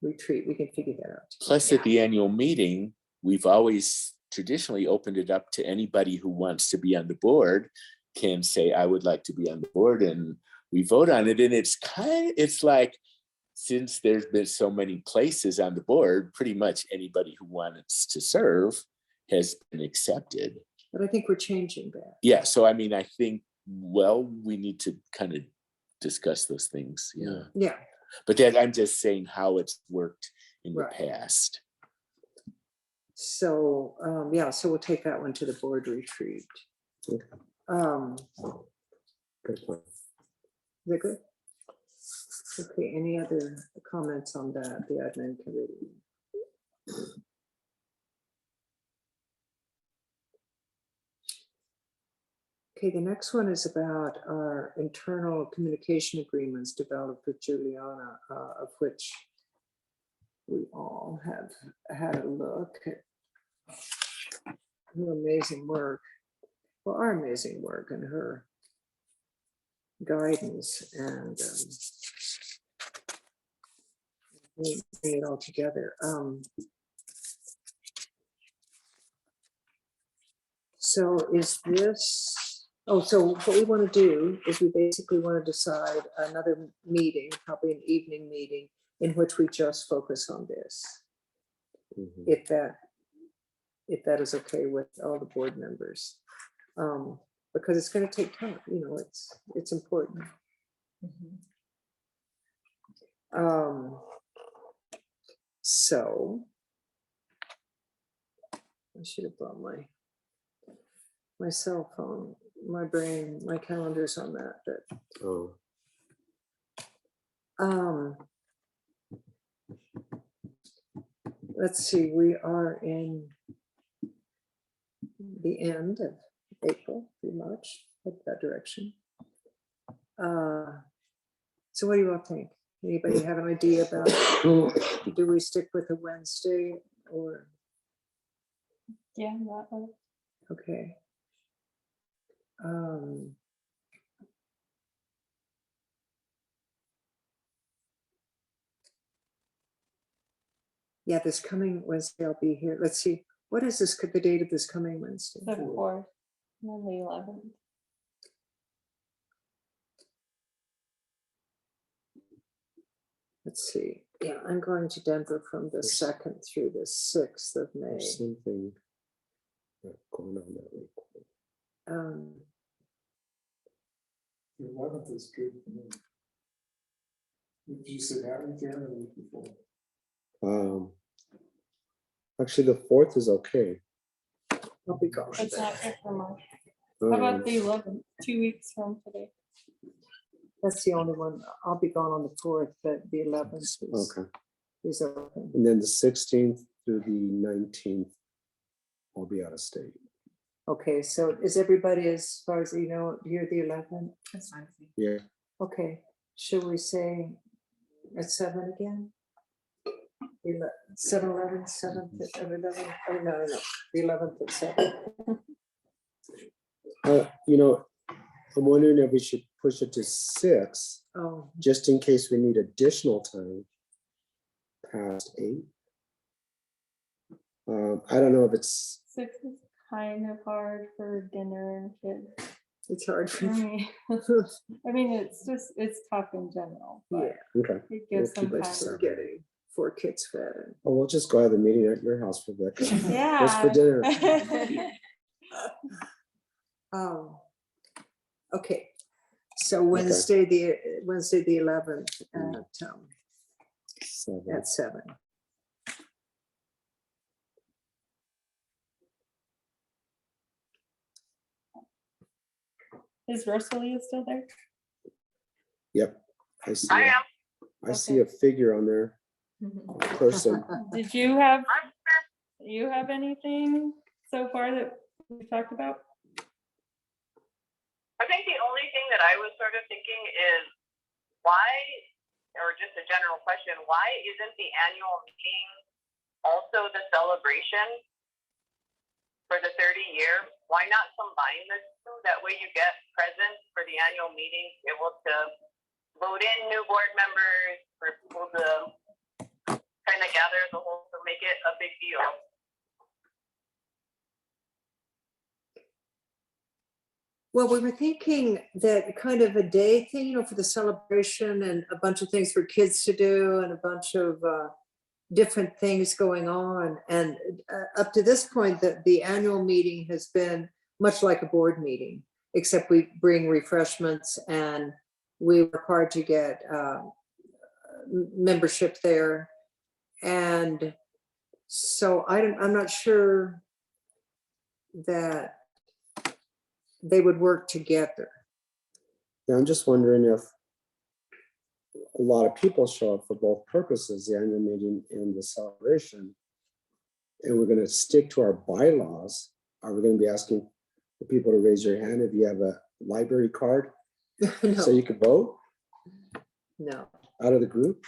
retreat, we can figure that out. Plus, at the annual meeting, we've always traditionally opened it up to anybody who wants to be on the board can say, I would like to be on the board, and we vote on it. And it's like, since there's been so many places on the board, pretty much anybody who wants to serve has been accepted. But I think we're changing that. Yeah, so I mean, I think, we need to kind of discuss those things. Yeah. Yeah. But then I'm just saying how it's worked in the Right. past. So, so we'll take that one to the board retreat. Okay. Good point. Is that good? Okay, any other comments on that, the admin committee? Okay, the next one is about our internal communication agreements developed with Juliana, of which we all have had a look at her amazing work. Well, our amazing work and her guidance and bring it all together. So is this, so what we want to do is we basically want to decide another meeting, probably an evening meeting, in which we just focus on this. Mhm. If that is okay with all the board members. Because it's going to take time, it's important. So I should have brought my cell phone, my brain, my calendar's on that, but let's see, we are in the end of April, pretty much, that direction. So what do you all think? Anybody have an idea about, do we stick with a Wednesday or? Yeah, that one. Okay. Yeah, this coming Wednesday, I'll be here. Let's see, what is this, the date of this coming Wednesday? The 4th, and then the 11th. Let's see. Yeah, I'm going to Denver from the 2nd through the 6th of May. There's something going on that week. The 11th is good for me. Did you say that week there or the week before? Actually, the 4th is okay. I'll be gone. It's not good for March. How about the 11th, 2 weeks from today? That's the only one. I'll be gone on the 4th, but the 11th Okay. is open. And then the 16th through the 19th, I'll be out of state. Okay, so is everybody, as far as you know, you're the 11th? That's fine with me. Yeah. Okay, should we say at 7 again? 7, 11, 7th, 11, oh, no, the 11th at 7. I'm wondering if we should push it to 6, Oh, just in case we need additional time past 8. I don't know if it's, 6 is kind of hard for dinner and kids. it's hard for I me. mean, it's tough in general, Yeah, but okay. it gives We'll some keep it time. separate. getting 4 kids fed. Oh, we'll just go have the meeting at your house for that. Yeah. Just for dinner. Okay, so Wednesday, the 11th at 7. Is Rosalia still there? Yep. I see. I a- am. I see a figure on there, person. Did you have anything so far that we talked about? I think the only thing that I was sort of thinking is why, or just a general question, why isn't the annual meeting also the celebration for the 30-year? Why not combine the two? That way you get present for the annual meeting, able to vote in new board members, for people to kind of gather as a whole, to make it a big deal. Well, we were thinking that kind of a day thing, for the celebration and a bunch of things for kids to do and a bunch of different things going on. And up to this point, the annual meeting has been much like a board meeting, except we bring refreshments and we work hard to get membership there. And so I'm not sure that they would work together. Yeah, I'm just wondering if a lot of people show up for both purposes, the annual meeting and the celebration, and we're going to stick to our bylaws. Are we going to be asking for people to raise your hand if you have a library card so you can vote No. out of the group?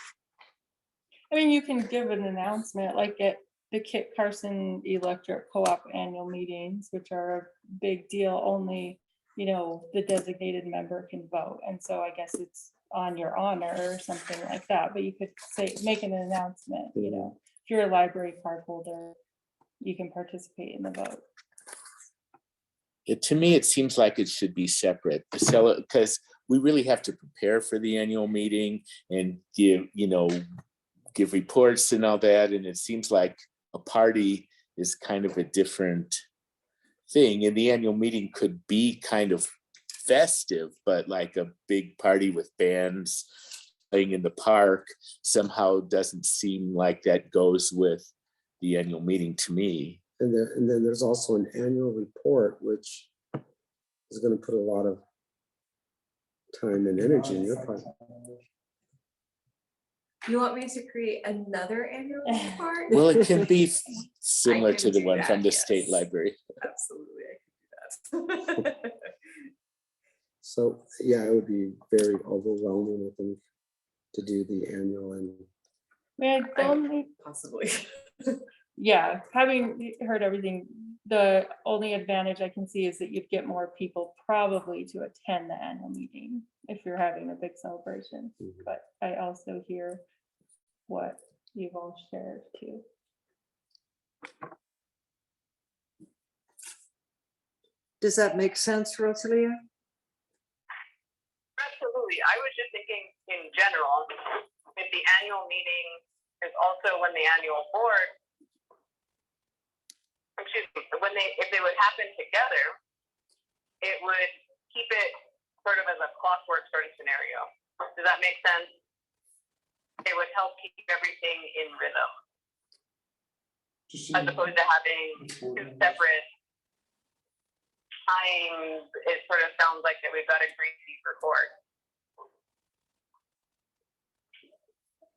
I mean, you can give an announcement like at the Kit Carson Electric Co-op annual meetings, which are a big deal. Only, the designated member can vote. And so I guess it's on your honor or something like that. But you could make an announcement, if you're a library card holder, you can participate in the vote. To me, it seems like it should be separate, because we really have to prepare for the annual meeting and give reports and all that. And it seems like a party is kind of a different thing. And the annual meeting could be kind of festive, but like a big party with bands playing in the park somehow doesn't seem like that goes with the annual meeting to me. And then there's also an annual report, which is going to put a lot of time and energy in your part. You want me to create another annual report? Well, it can be similar can to the do one that, from the yes. state library. Absolutely, I can do that. So yeah, it would be very overwhelming, I think, to do the annual and Possibly. Yeah, having heard everything, the only advantage I can see is that you'd get more people probably to attend the annual meeting if you're having a big celebration. Mhm. But I also hear what you've all shared too. Does that make sense, Rosalia? Absolutely. I was just thinking in general, if the annual meeting is also when the annual board, if they would happen together, it would keep it sort of as a clockwork sort of scenario. Does that make sense? It would help keep everything in rhythm, Just as opposed to having two separate times. It sort of sounds like that we've got a greasy record.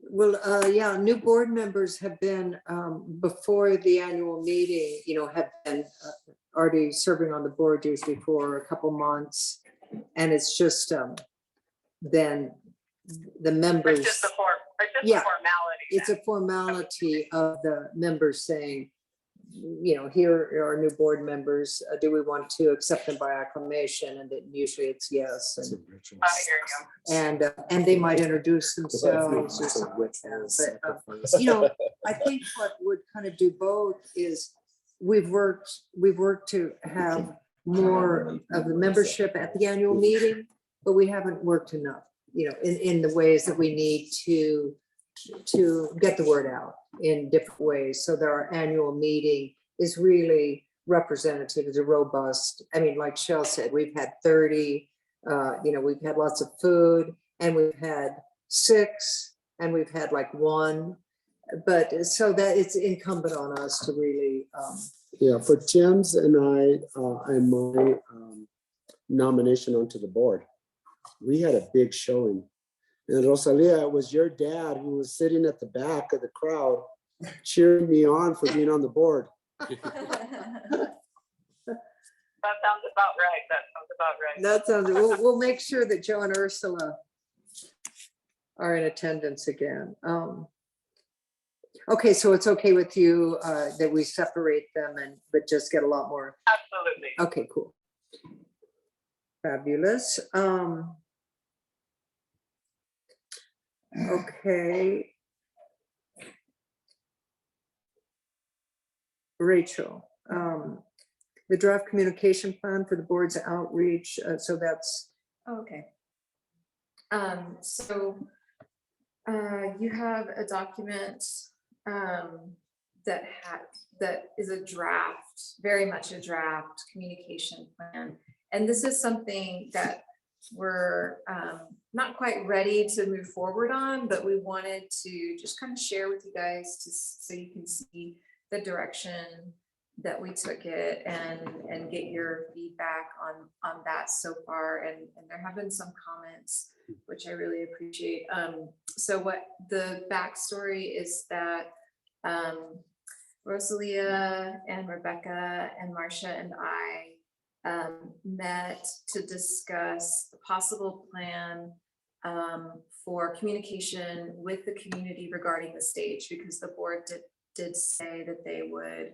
Well, yeah, new board members have been, before the annual meeting, have been already serving on the board usually for a couple months. And it's just then the members. It's just a Yeah. formality. It's a formality of the members saying, here are our new board members. Do we want to accept them by acclamation? And then usually it's yes. It's a And, ritual I hear you. and they might introduce themselves or It's a something like that. ritual But, sacrifice. I think what would kind of do both is we've worked to have more of the membership at the annual meeting, but we haven't worked enough, in the ways that we need to get the word out in different ways. So that our annual meeting is really representative, is a robust, like Shell said, we've had 30, we've had lots of food, and we've had 6, and we've had like 1. But so that it's incumbent on us to really, Yeah, for Tim's and and my nomination onto the board, we had a big showing. And Rosalia, it was your dad who was sitting at the back of the crowd cheering me on for being on the board. That sounds about right. that sounds, we'll make sure that Joe and Ursula are in attendance again. Okay, so it's okay with you that we separate them but just get a lot more. Absolutely. Okay, cool. Fabulous. Okay. Rachel, the draft communication plan for the board's outreach. So that's. Oh, okay. So you have a document that is a draft, very much a draft communication plan. And this is something that we're not quite ready to move forward on, but we wanted to just kind of share with you guys so you can see the direction that we took it and get your feedback on that so far. And there have been some comments, which I really appreciate. So what the backstory is that Rosalia and Rebecca and Marcia and I met to discuss a possible plan for communication with the community regarding the stage, because the board did say that they would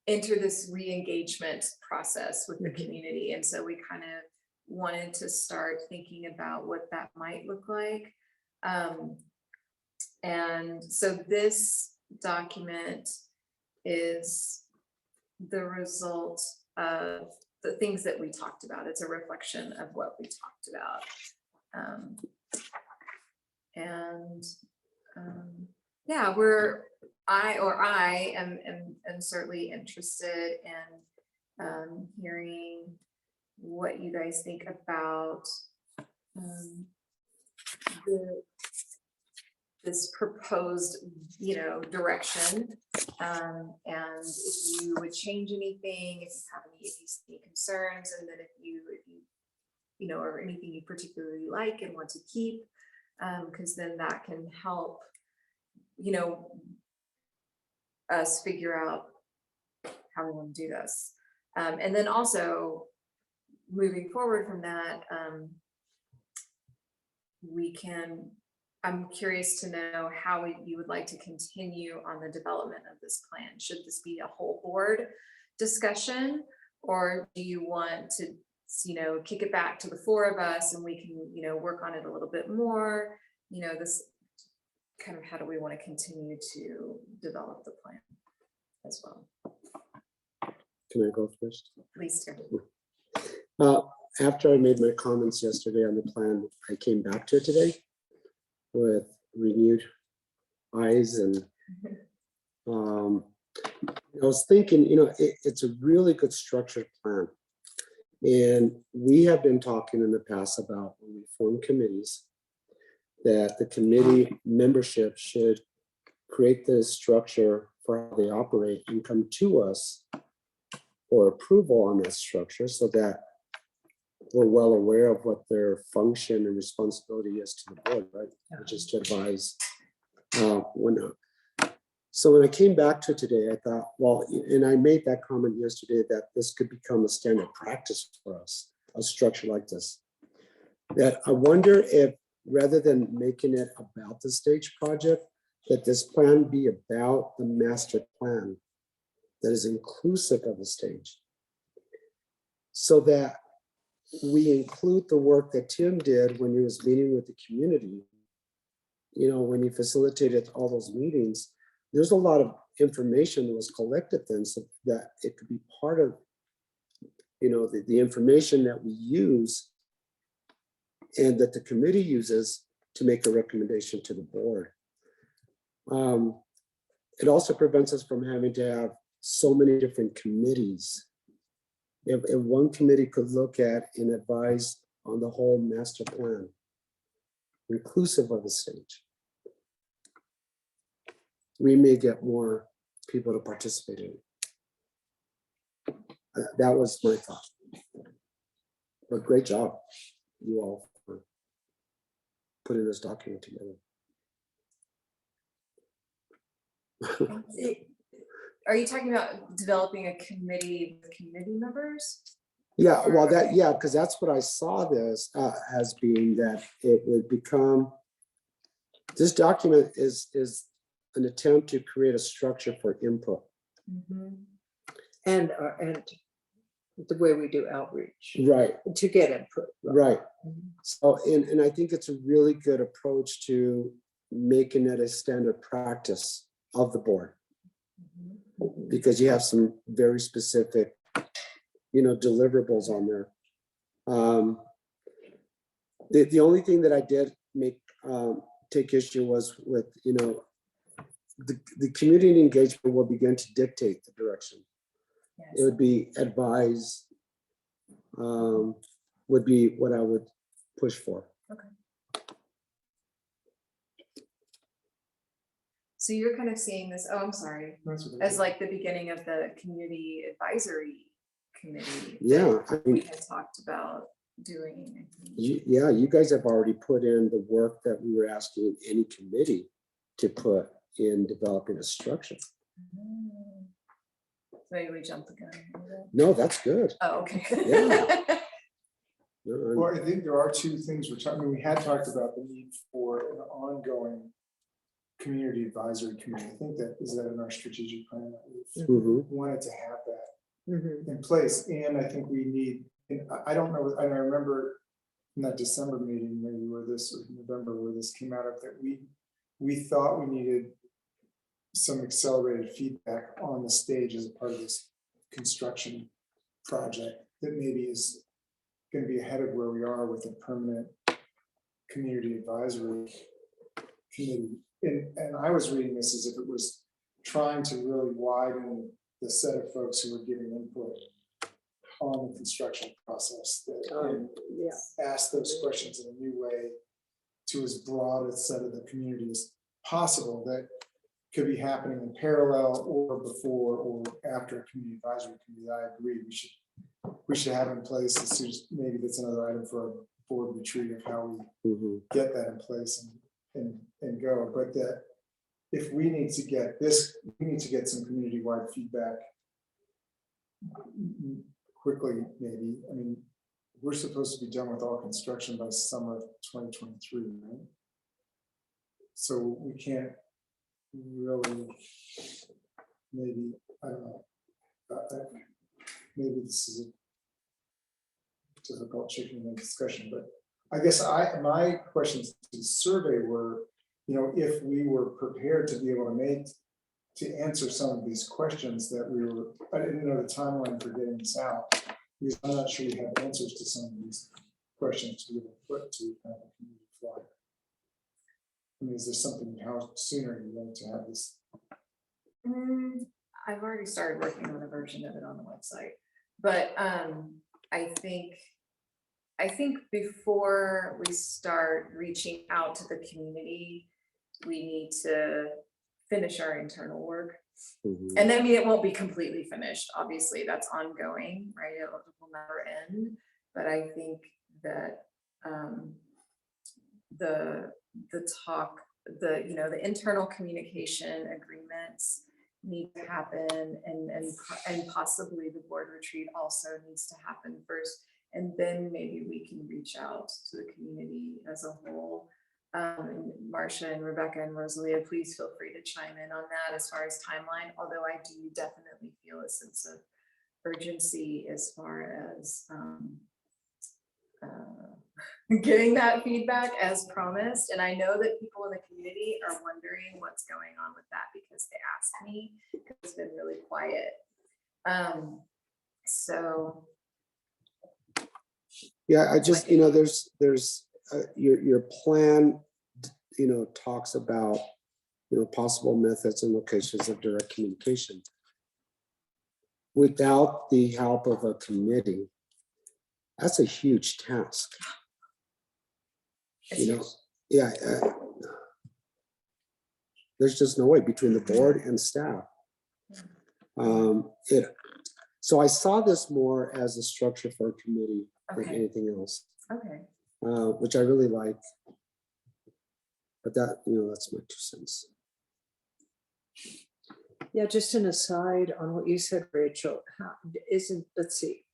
enter this re-engagement process with the community. And so we kind of wanted to start thinking about what that might look like. And so this document is the result of the things that we talked about. It's a reflection of what we talked about. Yeah, I am certainly interested in hearing what you guys think about this proposed, direction, and if you would change anything, if you have any concerns, and then if you or anything you particularly like and want to keep, because then that can help us figure out how we want to do this. And then also moving forward from that, I'm curious to know how you would like to continue on the development of this plan. Should this be a whole board discussion, or do you want to, kick it back to the 4 of us and we can, work on it a little bit more? This kind of, how do we want to continue to develop the plan as well? Can I go first? Please do. After I made my comments yesterday on the plan, I came back to it today with renewed eyes, and I was thinking, it's a really good structured plan. And we have been talking in the past about when we form committees, that the committee membership should create the structure for how they operate and come to us for approval on that structure so that we're well aware of what their function and responsibility is to the board, right? Which is to advise. So when I came back to it today, I thought, well, and I made that comment yesterday that this could become a standard practice for us, a structure like this. That I wonder if, rather than making it about the stage project, that this plan be about the master plan that is inclusive of the stage. So that we include the work that Tim did when he was meeting with the community. You know, when he facilitated all those meetings, there's a lot of information that was collected then, so that it could be part of, you know, the information that we use and that the committee uses to make a recommendation to the board. It also prevents us from having to have so many different committees. If one committee could look at and advise on the whole master plan, inclusive of the stage, we may get more people to participate in it. That was my thought. But great job, you all, for putting this document together. Are you talking about developing a committee with committee members? Yeah, well, because that's what I saw this as being, that it would become, this document is an attempt to create a structure for input. And the way we do outreach Right, to get input. right. So, and I think it's a really good approach to making it a standard practice of the board, because you have some very specific, you know, deliverables on there. The only thing that I did take issue was with, you know, the community engagement will begin to dictate the direction. Yes. It would be advise, would be what I would push for. Okay. So you're kind of seeing this, oh, I'm sorry, That's what as like the beginning of the community advisory committee. Yeah, I We mean, had talked about doing. you guys have already put in the work that we were asking any committee to put in developing a structure. So maybe we jumped the gun a little bit. No, that's good. Oh, okay. Yeah. No, Well, I think there are two things we're talking, we had talked about the need for an ongoing community advisory committee. I think that is that in our strategic plan that we've mhm. wanted to have that in place. And I think we need, and I don't know, I remember in that December meeting, maybe where this, or November, where this came out of, that we thought we needed some accelerated feedback on the stage as a part of this construction project that maybe is going to be ahead of where we are with a permanent community advisory committee. And I was reading this as if it was trying to really widen the set of folks who were giving input on the construction process, and ask those questions in a new way to as broad a set of the community as possible, that could be happening in parallel or before or after a community advisory committee. I agree, we should have in place as soon as, maybe that's another item for a board retreat of how we get that in place and go. But that if we need to get this, we need to get some community-wide feedback quickly, maybe. I mean, we're supposed to be done with all construction by summer of 2023, right? So we can't really, maybe, I don't know, maybe this is a difficult chicken and egg discussion, but I guess my questions to the survey were, you know, if we were prepared to be able to answer some of these questions that I didn't know the timeline for getting this out, because I'm not sure we have answers to some of these questions to be able to put to kind of a community flyer. I mean, is there something, how soon are you going to have this? I've already started working on a version of it on the website, but I think before we start reaching out to the community, we need to finish our internal work. Mhm. And I mean, it won't be completely finished, obviously, that's ongoing, right? It will never end. But I think that the talk, the internal communication agreements need to happen, and possibly the board retreat also needs to happen first. And then maybe we can reach out to the community as a whole. And Marcia and Rebecca and Rosalia, please feel free to chime in on that as far as timeline, although I do definitely feel a sense of urgency as far as getting that feedback as promised. And I know that people in the community are wondering what's going on with that because they ask me, because it's been really quiet. So Yeah, I just, there's your plan, talks about, possible methods and locations of direct communication. Without the help of a committee, that's a huge task. Yeah, there's just no way between the board and staff. So I saw this more as a structure for a committee than Okay. anything else, okay. which I really like. But that, that's my 2 cents. Yeah, just an aside on what you said, Rachel, let's see,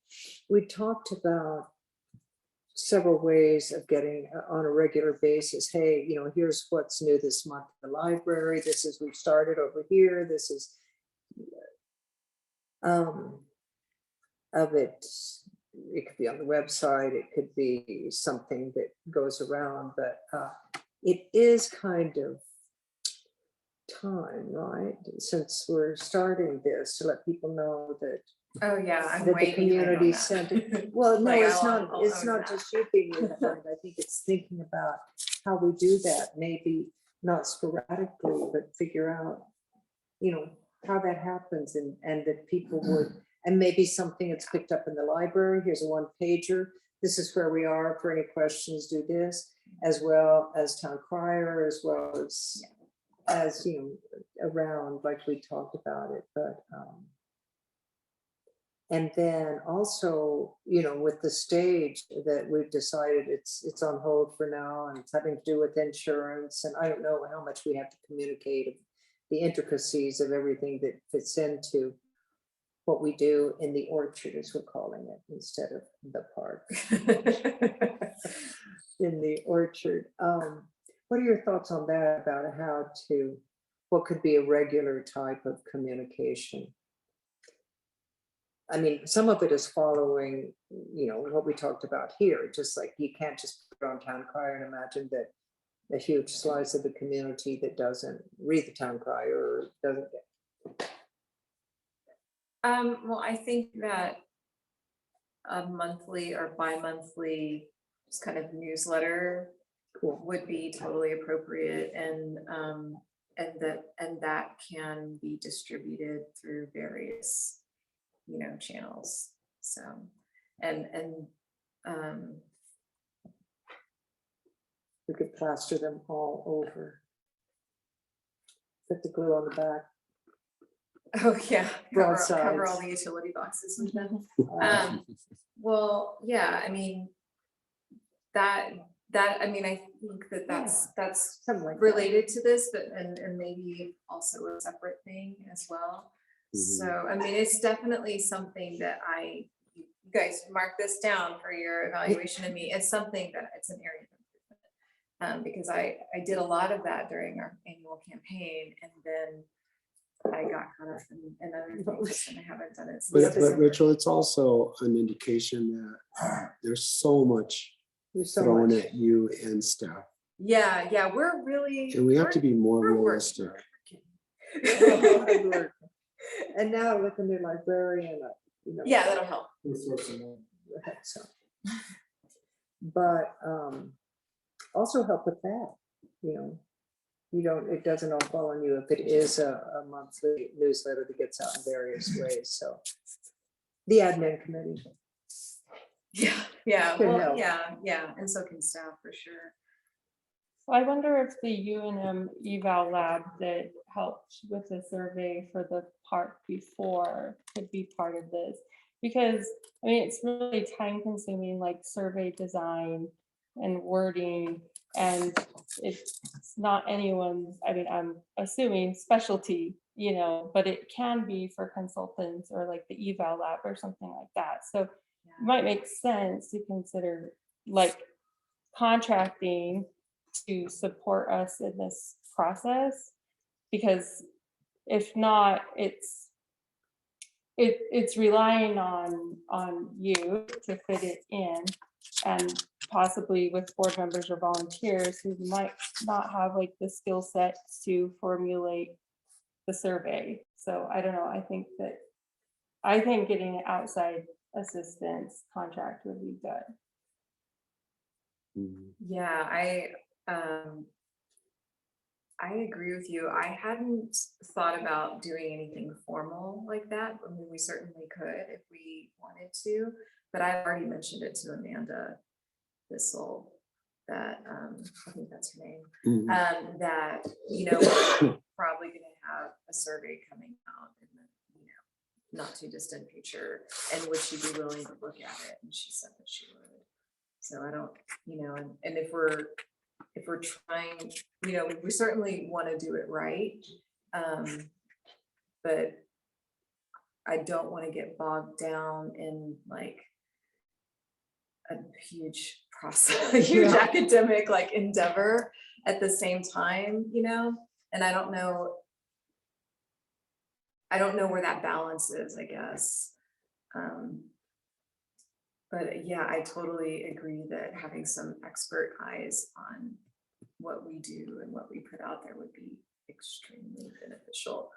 we talked about several ways of getting on a regular basis. Hey, here's what's new this month in the library. This is, we've started over here. This is of it. It could be on the website. It could be something that goes around, but it is kind of time, right? Since we're starting this, to let people know that Oh yeah, I'm that way the community behind on sent that. it. Well, no, Like, it's I'll not, own it's not that. just you being behind. I think it's thinking about how we do that, maybe not sporadically, but figure out, how that happens and that people would, and maybe something that's picked up in the library. Here's a 1-pager. This is where we are. For any questions, do this, as well as town crier, as well as, around, like we talked about it, but, and then also, with the stage that we've decided it's on hold for now, and it's having to do with insurance, and I don't know how much we have to communicate the intricacies of everything that fits into what we do in the orchard, as we're calling it, instead of the park. In the orchard. What are your thoughts on that, about what could be a regular type of communication? I mean, some of it is following, what we talked about here, just like you can't just put it on town crier and imagine that a huge slice of the community that doesn't read the town crier or doesn't get. Well, I think that a monthly or bi-monthly just kind of newsletter would be totally appropriate, and that can be distributed through various channels. So We could plaster them all over. Put the glue on the back. oh yeah, cover all Broadsides. the utility boxes with them. Um, Well, yeah, I mean, I think that's Something like that. related to this, but and maybe also a separate thing as well. So, I mean, it's definitely something that you guys mark this down for your evaluation of me. It's something that it's an area of improvement. Because I did a lot of that during our annual campaign, and then I got caught up in other things, and I haven't done it since But December. Rachel, it's also an indication that there's so much thrown at you and staff. Yeah, we're really. And we have to be more we're realistic. working. And now with the new librarian, Yeah, that'll help. We'll throw some in. so. But also help with that, it doesn't all fall on you if it is a monthly newsletter that gets out in various ways. So the admin committee. Yeah, Could well, help. yeah, and so can staff for sure. So I wonder if the UNM eval lab that helped with the survey for the park before could be part of this. Because, I mean, it's really time consuming, like survey design and wording, and it's not anyone's, I mean, I'm assuming specialty, you know, but it can be for consultants or like the eval lab or something like that. So it might make sense to consider like contracting to support us in this process, because if not, it's relying on you to fit it in, and possibly with board members or volunteers who might not have like the skill set to formulate the survey. So I don't know, I think getting an outside assistance contract would be good. Yeah, I agree with you. I hadn't thought about doing anything formal like that. I mean, we certainly could if we wanted to, but I've already mentioned it to Amanda Bissell, that I think that's her name, that, you know, we're probably gonna have a survey coming out in the, you know, not too distant future, and would she be willing to look at it? And she said that she would. So I don't, you know, and if we're trying, you know, we certainly want to do it right. But I don't want to get bogged down in like a huge process, a huge academic like endeavor at the same time, you know, and I don't know where that balance is, I guess. But yeah, I totally agree that having some expert eyes on what we do and what we put out there would be extremely beneficial.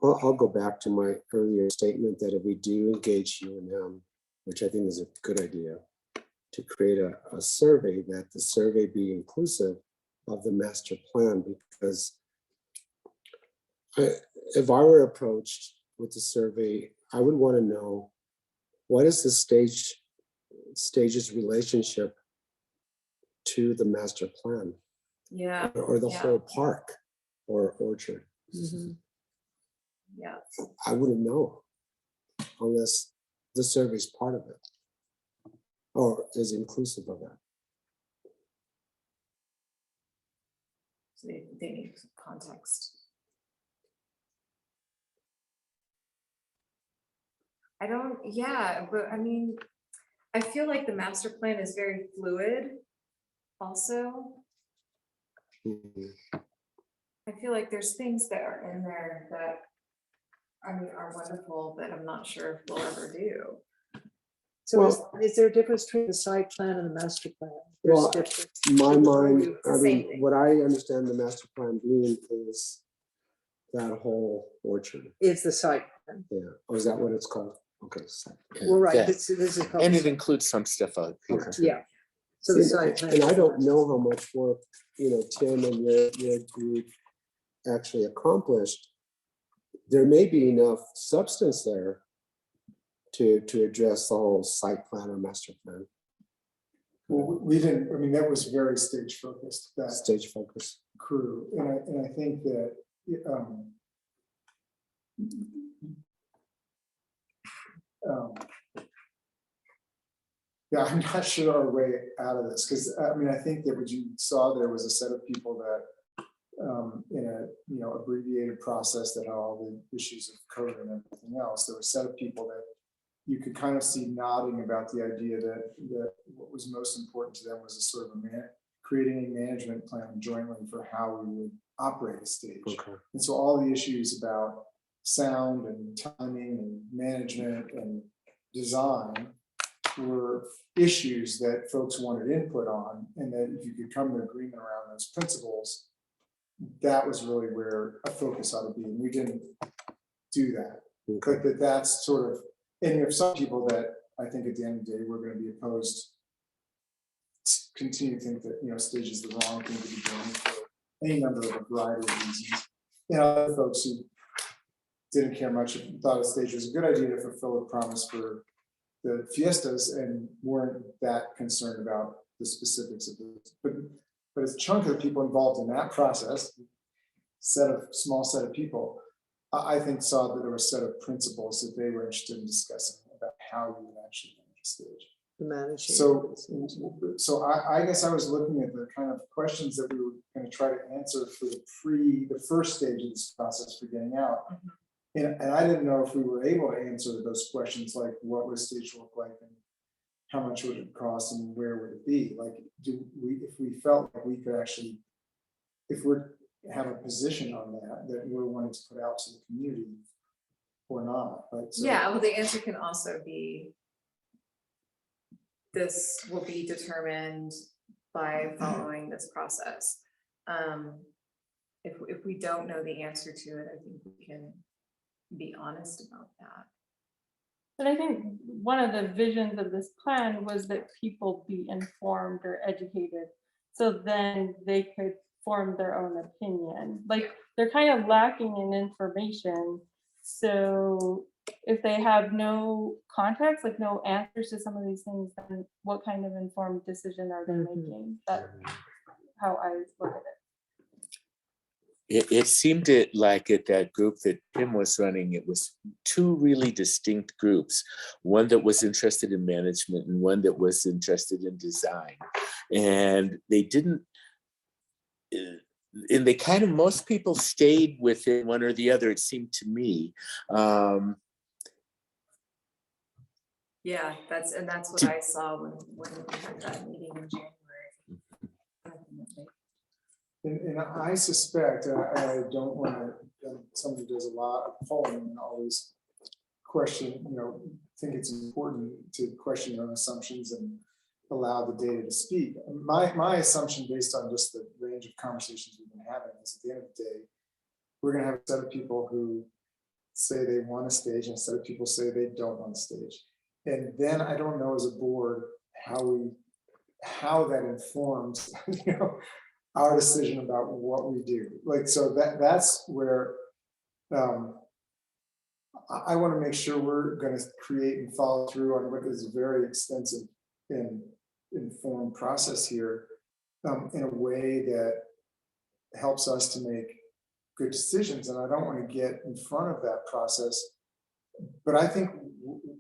Well, I'll go back to my earlier statement that if we do engage UNM, which I think is a good idea, to create a survey, that the survey be inclusive of the master plan, because if I were approached with the survey, I would want to know what is the stage's relationship to the master plan, Yeah. or the whole park or orchard. Yeah. I wouldn't know unless the survey is part of it or is inclusive of that. So they need context. But I mean, I feel like the master plan is very fluid also. I feel like there's things that are in there that, I mean, are wonderful, but I'm not sure if we'll ever do. So is there a difference between the site plan and the master plan? There's Well, difference. my mind, It's the I same mean, thing. what I understand the master plan being is that whole orchard. Is the site plan. Yeah. Oh, is that what it's called? Okay. Well, right, Yeah. this is. called And the it site. includes some stuff out here Okay. too. Yeah. So the See, site plan. and I don't know how much work, you know, Tim and your group actually accomplished. There may be enough substance there to address the whole site plan or master plan, Well, we didn't, I mean, that was very stage focused, that stage focus. crew, and I think that, yeah, I'm not sure our way out of this, because I mean, I think that what you saw there was a set of people that, in a abbreviated process that had all the issues of code and everything else, there was a set of people that you could kind of see nodding about the idea that what was most important to them was a sort of creating a management plan jointly for how we would operate a stage. Okay. And so all the issues about sound and timing and management and design were issues that folks wanted input on, and that if you could come to agreement around those principles, that was really where a focus ought to be. And we didn't do that. Okay. But that's sort of, and you have some people that I think at the end of the day, we're going to be opposed, continue to think that, stage is the wrong thing to be doing for any number of a variety of reasons. And other folks who didn't care much, thought a stage was a good idea to fulfill a promise for the fiestas and weren't that concerned about the specifics of this. But a chunk of the people involved in that process, small set of people, I think saw that there were a set of principles that they were interested in discussing about how you would actually manage the stage. Managing. So I guess I was looking at the kind of questions that we were going to try to answer for the first stage of this process for getting out. And I didn't know if we were able to answer those questions, like what would a stage look like and how much would it cost and where would it be? Like, if we felt like we could actually, if we have a position on that we're wanting to put out to the community or not. But so, Yeah, well, the answer can also be, this will be determined by following this process. If we don't know the answer to it, I think we can be honest about that. But I think one of the visions of this plan was that people be informed or educated, so then they could form their own opinion. Like, they're kind of lacking in information. So if they have no context, like no answers to some of these things, then what kind of informed decision are they making? That's how I look at it. It seemed like at that group that Tim was running, it was two really distinct groups. One that was interested in management and one that was interested in design. And they didn't, and they kind of, most people stayed within one or the other, it seemed to me. Yeah, that's what I saw when we had that meeting in January. Definitely. and I suspect, I don't want to, somebody does a lot of polling and always question, think it's important to question your own assumptions and allow the data to speak. My assumption, based on just the range of conversations we've been having, is at the end of the day, we're going to have a set of people who say they want a stage and a set of people say they don't want a stage. And then I don't know as a board how that informs our decision about what we do. Like, so that's where I want to make sure we're going to create and follow through on what is a very extensive and informed process here in a way that helps us to make good decisions. And I don't want to get in front of that process, but I think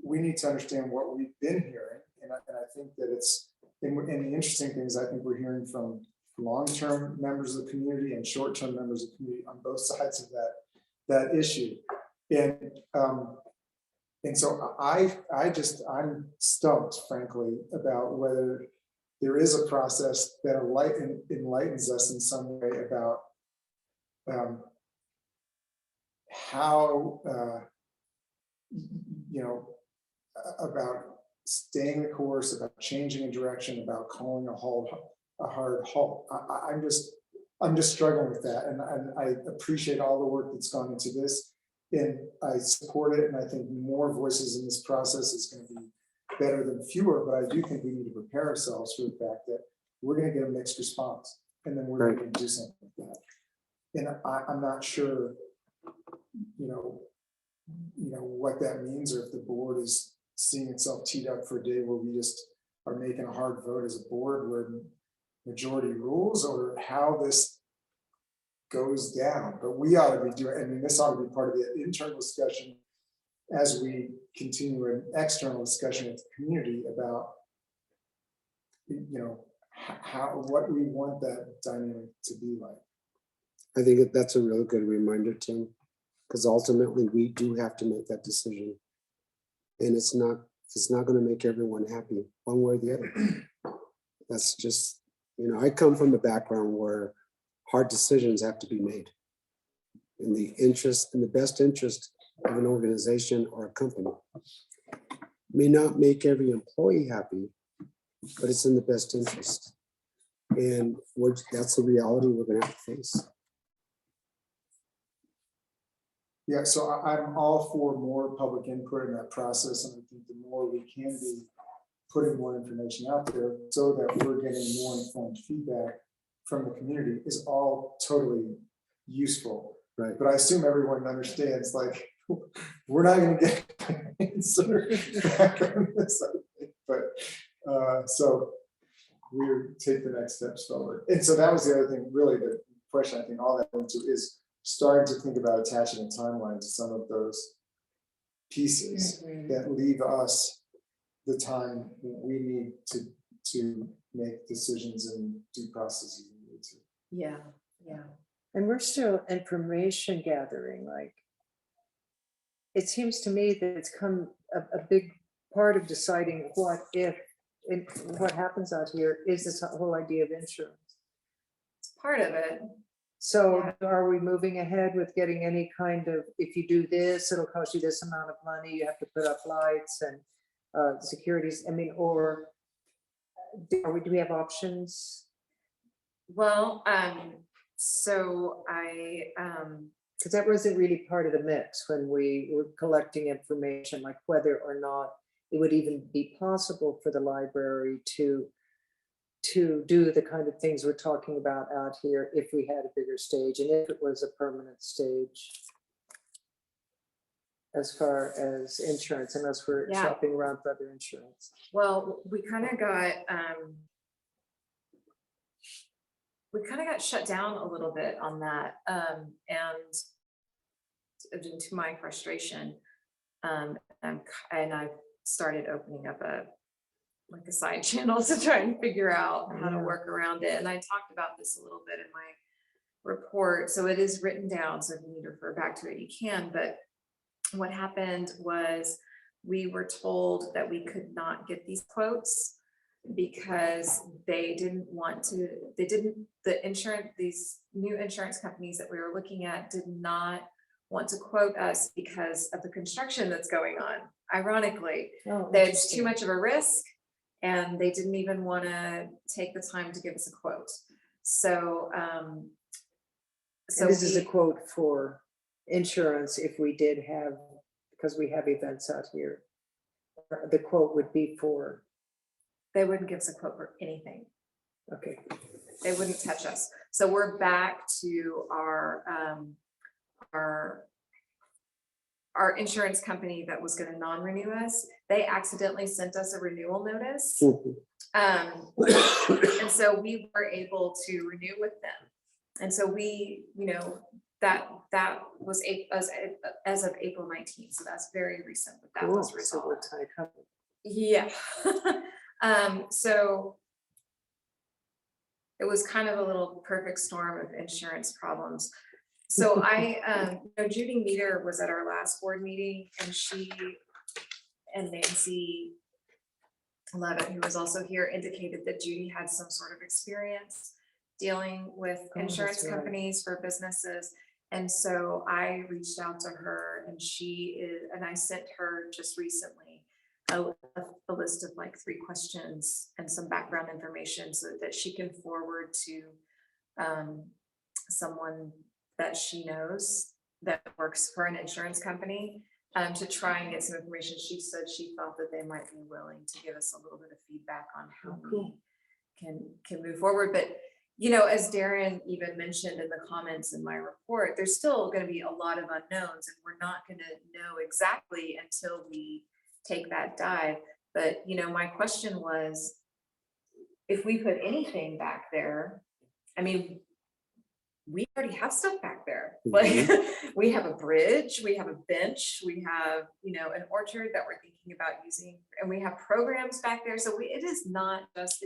we need to understand what we've been hearing. And I think that it's, and the interesting thing is I think we're hearing from long-term members of the community and short-term members of the community on both sides of that issue. And so I'm stumped, frankly, about whether there is a process that enlightens us in some way about how, about staying the course, about changing a direction, about calling a hard halt. I'm just struggling with that, and I appreciate all the work that's gone into this, and I support it, and I think more voices in this process is going to be better than fewer, but I do think we need to prepare ourselves for the fact that we're going to get a mixed response, and then we're going to do something with that. And I'm not sure, what that means, or if the board is seeing itself teed up for a day where we just are making a hard vote as a board where majority rules, or how this goes down. But we ought to be doing, this ought to be part of the internal discussion as we continue an external discussion with the community about, what we want that dynamic to be like. I think that's a really good reminder, Tim, because ultimately we do have to make that decision. And it's not going to make everyone happy one way or the other. That's just, I come from a background where hard decisions have to be made in the best interest of an organization or a company. May not make every employee happy, but it's in the best interest. And that's the reality we're going to have to face. Yeah, so I'm all for more public input in that process, and I think the more we can be putting more information out there so that we're getting more informed feedback from the community is all totally useful. Right. But I assume everyone understands, like, we're not gonna get an answer back on this, I think, but, so we'll take the next steps forward. And so that was the other thing, really, the question I think all that went to is starting to think about attaching a timeline to some of those pieces that leave us the time we need to make decisions and due processes we need to. Yeah, yeah. And we're still information gathering, like. It seems to me that it's come a big part of deciding what if, and what happens out here is this whole idea of insurance. It's part of it. So are we moving ahead with getting any kind of, if you do this, it'll cost you this amount of money, you have to put up lights and securities, I mean, or do we have options? Well, so Because that wasn't really part of the mix when we were collecting information, like whether or not it would even be possible for the library to do the kind of things we're talking about out here if we had a bigger stage and if it was a permanent stage. As far as insurance, unless we're Yeah. shopping around for other insurance. well, we kind of got shut down a little bit on that, and to my frustration, and I've started opening up a side channel to try and figure out how to Yeah. work around it. And I talked about this a little bit in my report, so it is written down. So if you need to refer back to it, you can. But what happened was we were told that we could not get these quotes because these new insurance companies that we were looking at did not want to quote us because of the construction that's going on. Ironically, Oh, there's too interesting. much of a risk and they didn't even want to take the time to give us a quote. So, And this is a quote for insurance if we did have, because we have events out here. The quote would be for, they wouldn't give us a quote for anything. okay, They wouldn't touch us. So we're back to our insurance company that was going to non-renew us. They accidentally sent us a renewal notice. And so we were able to renew with them. And so we, that was as of April 19th. So that's very recent, but that cool. was So we're resolved. tied up. Yeah. So it was kind of a little perfect storm of insurance problems. So Judy Meter was at our last board meeting, and she and Nancy Levitt, who was also here, indicated that Judy had some sort of experience dealing with Oh, that's insurance right. companies for businesses. And so I reached out to her, and I sent her just recently a list of like 3 questions and some background information so that she can forward to someone that she knows that works for an insurance company to try and get some information. She said she thought that they might be willing to give us a little bit of feedback on how cool. we can move forward. But as Darren even mentioned in the comments in my report, there's still going to be a lot of unknowns, and we're not going to know exactly until we take that dive. But my question was, if we put anything back there, I mean, we already have stuff back there. Like we have a bridge, we have a bench, we have, an orchard that we're thinking about using, and we have programs back there. So it is not just,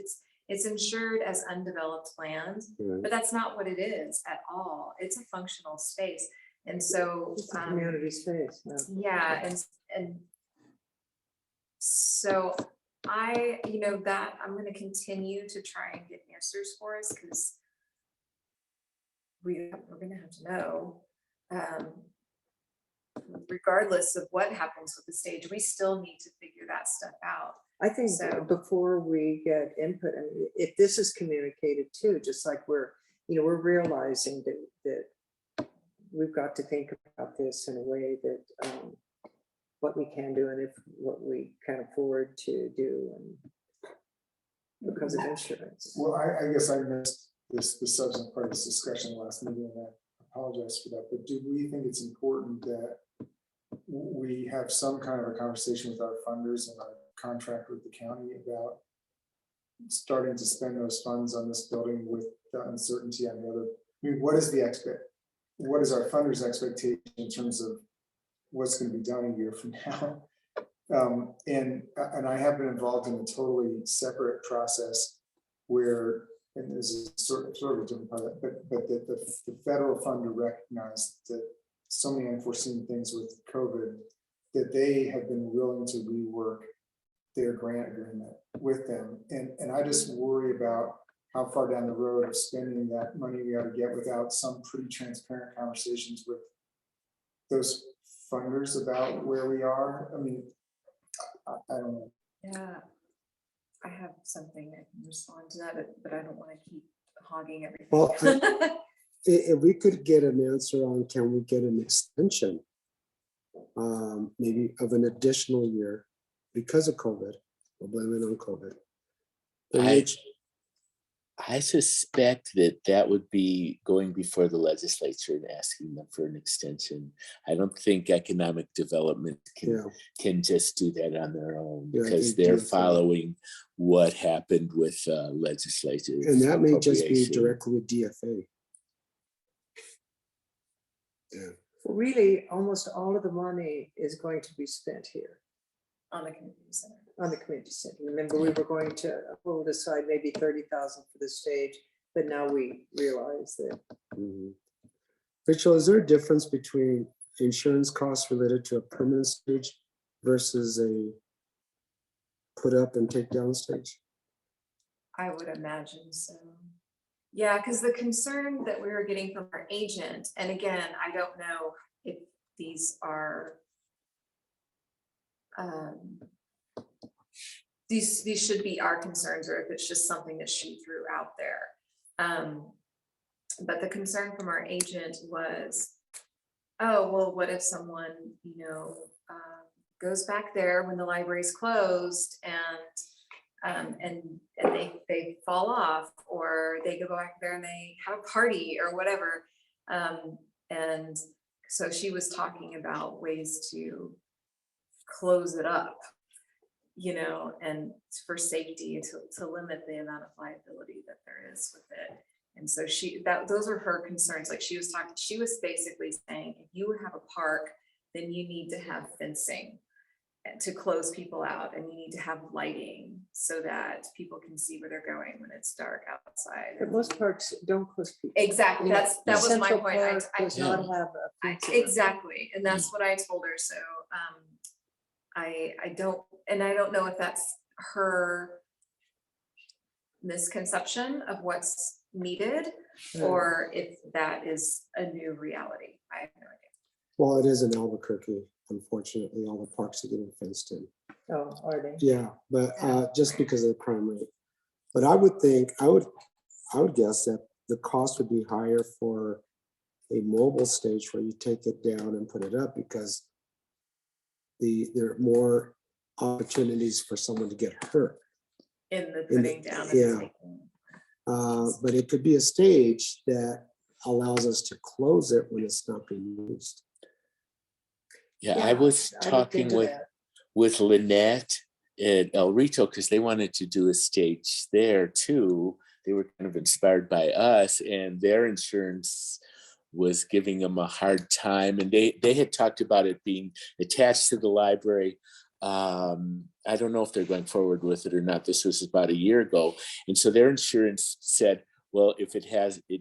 it's insured as undeveloped land, but that's not what it is at all. It's a functional space. And so, It's a community space. yeah. And so I'm going to continue to try and get answers for us, because we're going to have to know, regardless of what happens with the stage, we still need to figure that stuff out. I think before we get input, I mean, if this is communicated too, just like we're realizing that we've got to think about this in a way that what we can do and what we can afford to do, and because of insurance. Well, I guess I missed the subsequent part of this discussion last meeting, and I apologize for that, but do we think it's important that we have some kind of a conversation with our funders and our contract with the county about starting to spend those funds on this building with the uncertainty on the other. I mean, what is our funders' expectation in terms of what's going to be done a year from now? And I have been involved in a totally separate process where, and this is sort of a different part of it, but the federal funder recognized that so many unforeseen things with COVID that they have been willing to rework their grant agreement with them. And I just worry about how far down the road of spending that money we ought to get without some pretty transparent conversations with those funders about where we are. I mean, I don't know. Yeah, I have something that can respond to that, but I don't want to keep hogging everything. Well, if we could get an answer on, can we get an extension? Maybe of an additional year because of COVID, we'll blame it on COVID. I suspect that would be going before the legislature and asking them for an extension. I don't think economic development can just do that on their own, because they're following what happened with legislative. And that may just be directly with DFA. Yeah. Really, almost all of the money is going to be spent here On the community center. on the community center. Remember, we were going to hold aside maybe 30,000 for the stage, but now we realize that. Rachel, is there a difference between insurance costs related to a permanent stage versus a put up and take down stage? I would imagine so. Yeah, because the concern that we were getting from our agent, and again, I don't know if these are these should be our concerns, or if it's just something that she threw out there. But the concern from our agent was, oh, well, what if someone, goes back there when the library's closed and they fall off, or they go back there and they have a party or whatever. And so she was talking about ways to close it up, and for safety, to limit the amount of liability that there is with it. And so those are her concerns. Like she was basically saying, if you have a park, then you need to have fencing to close people out, and you need to have lighting so that people can see where they're going when it's dark outside. But most parks don't close people. Exactly. That was my Central point. Park does not have a fence around it. Exactly. And that's what I told her. So I don't know if that's her misconception of what's needed, or if that is a new reality. I have no idea. Well, it is in Albuquerque. Unfortunately, all the parks are getting fenced in. Oh, are they? Yeah, but just because of the crime rate. But I would guess that the cost would be higher for a mobile stage where you take it down and put it up, because there are more opportunities for someone to get hurt. In the putting down. But it could be a stage that allows us to close it when it's not being used. Yeah, I was talking with Lynette at El Rito, because they wanted to do a stage there too. They were kind of inspired by us, and their insurance was giving them a hard time. And they had talked about it being attached to the library. I don't know if they're going forward with it or not. This was about a year ago. And so their insurance said, well, if it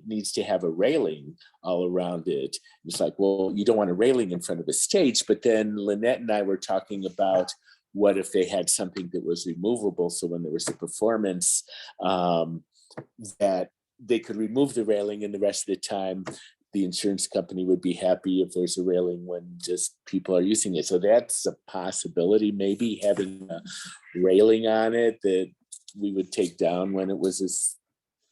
needs to have a railing all around it. It's like, well, you don't want a railing in front of a stage. But then Lynette and I were talking about, what if they had something that was removable? So when there was a performance, that they could remove the railing, and the rest of the time, the insurance company would be happy if there's a railing when just people are using it. So that's a possibility, maybe having a railing on it that we would take down when it was a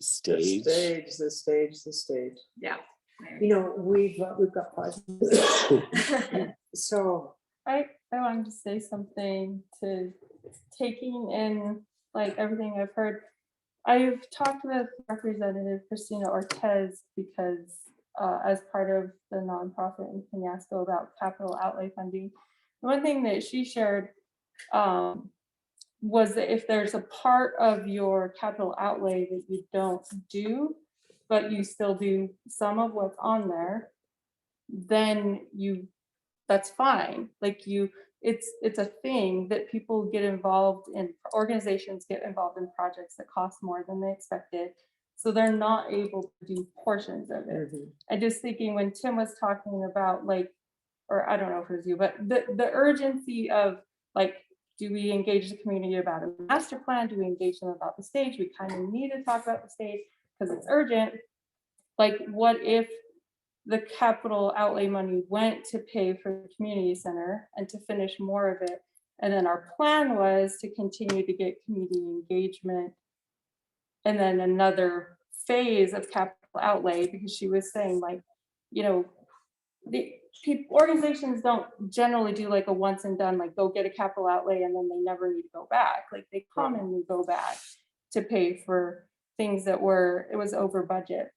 stage. The stage. Yeah. We've got 5 minutes. So I wanted to say something to taking in like everything I've heard. I've talked with Representative Christina Ortez because as part of the nonprofit in Peñasco about capital outlay funding. One thing that she shared was that if there's a part of your capital outlay that you don't do, but you still do some of what's on there, then that's fine. Like it's a thing that people get involved in, organizations get involved in projects that cost more than they expected. So they're not able to do portions of it. And just thinking when Tim was talking about like, or I don't know if it was you, but the urgency of like, do we engage the community about a master plan? Do we engage them about the stage? We kind of need to talk about the stage because it's urgent. Like, what if the capital outlay money went to pay for the community center and to finish more of it? And then our plan was to continue to get community engagement. And then another phase of capital outlay, because she was saying like, you know, the organizations don't generally do like a once and done, like go get a capital outlay and then they never need to go back. Like they commonly go back to pay for things that it was over budget.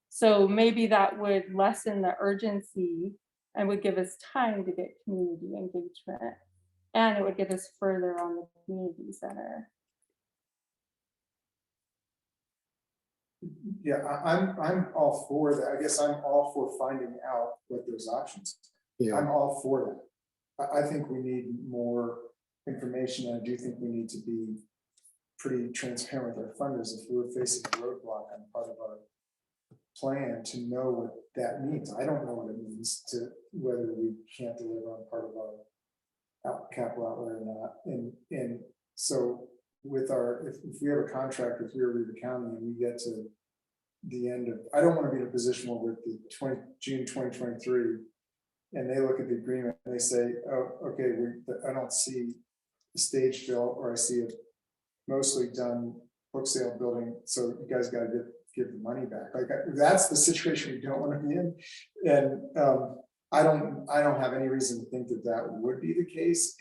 So maybe that would lessen the urgency and would give us time to get community engagement. And it would get us further on the community center. Yeah, I'm all for that. I guess I'm all for finding out what those options. Yeah, I'm all for that. I think we need more information. I do think we need to be pretty transparent with our funders if we're facing a roadblock on part of our plan to know what that means. I don't know what it means to whether we can't deliver on part of our capital outlay or not. And so with our, if we have a contract with Rio Riva County and we get to the end of, I don't want to be in a position where with the June 2023 and they look at the agreement and they say, oh, okay, I don't see the stage built, or I see a mostly done book sale building, so you guys got to give the money back. Like that's the situation we don't want to be in. And I don't have any reason to think that that would be the case.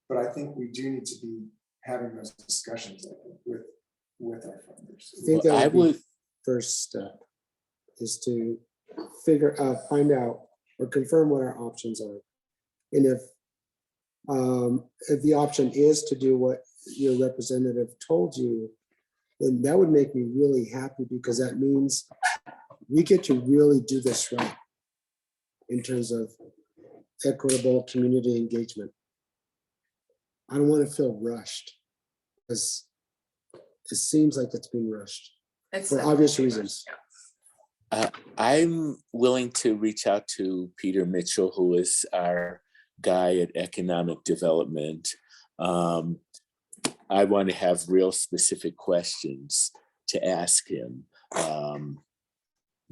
But I think we do need to be having those discussions with our funders. I think that would be first step is to find out or confirm what our options are. And if the option is to do what your representative told you, then that would make me really happy, because that means we get to really do this right in terms of equitable community engagement. I don't want to feel rushed, because it seems like it's being rushed for obvious reasons. I'm willing to reach out to Peter Mitchell, who is our guy at economic development. I want to have real specific questions to ask him. And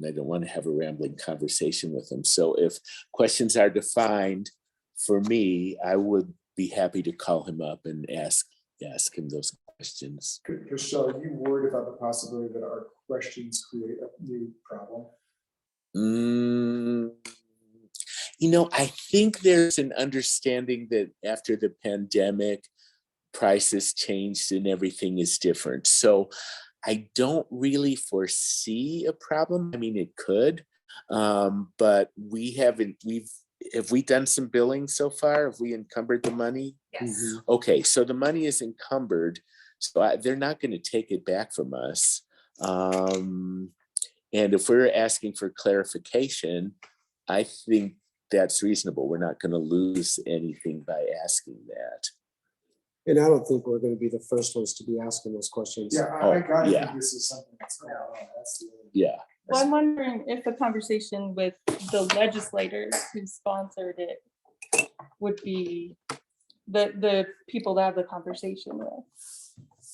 I don't want to have a rambling conversation with him. So if questions are defined for me, I would be happy to call him up and ask him those questions. Michelle, are you worried about the possibility that our questions create a new problem? I think there's an understanding that after the pandemic, prices changed and everything is different. So I don't really foresee a problem. I mean, it could, but have we done some billing so far? Have we encumbered the money? Yes. Okay, so the money is encumbered, so they're not going to take it back from us. And if we're asking for clarification, I think that's reasonable. We're not going to lose anything by asking that. And I don't think we're going to be the first ones to be asking those questions. Yeah, I gotta think this is something that's going on. Yeah. Well, I'm wondering if a conversation with the legislators who sponsored it would be the people to have the conversation with.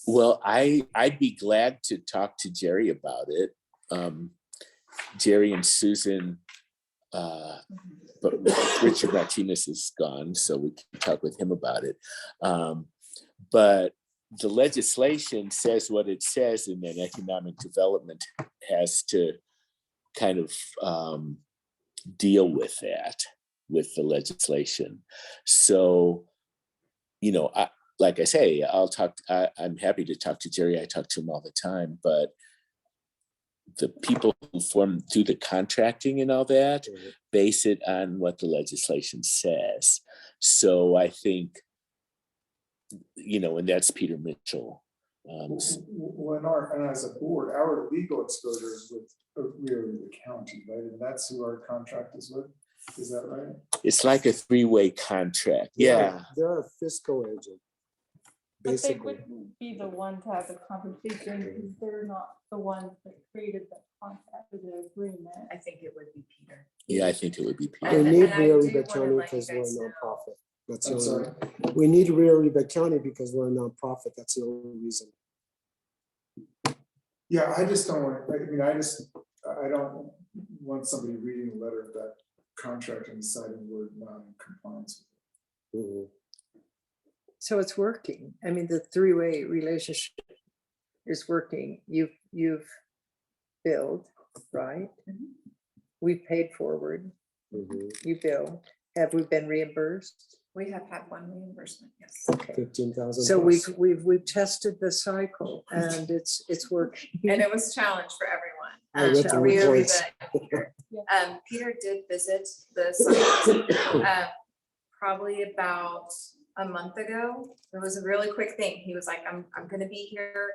Well, I'd be glad to talk to Jerry about it. Jerry and Susan, but Richard Martinez is gone, so we can talk with him about it. But the legislation says what it says, and then economic development has to kind of deal with that, with the legislation. So, like I say, I'm happy to talk to Jerry. I talk to him all the time, but the people who do the contracting and all that Right. base it on what the legislation says. So I think, and that's Peter Mitchell. And as a board, our legal exposure is with really the county, right? And that's who our contract is with. Is that right? It's like a three-way contract. Yeah. They're a fiscal agent. But they Basically, wouldn't be the one to have the conversation because they're not the ones that created the contract or the agreement. I think it would be Peter. Yeah, I think it would be we Peter. And- need and I Rio do Ribe wanna County let you because we're a guys know- nonprofit. That's I'm the sorry. only, we need Rio Ribe County because we're a nonprofit. That's the only reason. Yeah, I just don't want, I don't want somebody reading a letter of that contract and deciding we're not in compliance with it. Mhm. So it's working. I mean, the three-way relationship is working. You've billed, right? We paid forward. Mhm. You bill. Have we been reimbursed? We have had one reimbursement, yes. Okay. 15,000. So plus. we've tested the cycle and it's working. And it was a challenge for everyone. I read the Rio reports. Ribe and Peter. Peter did visit the site probably about a month ago. It was a really quick thing. He was like, I'm gonna be here,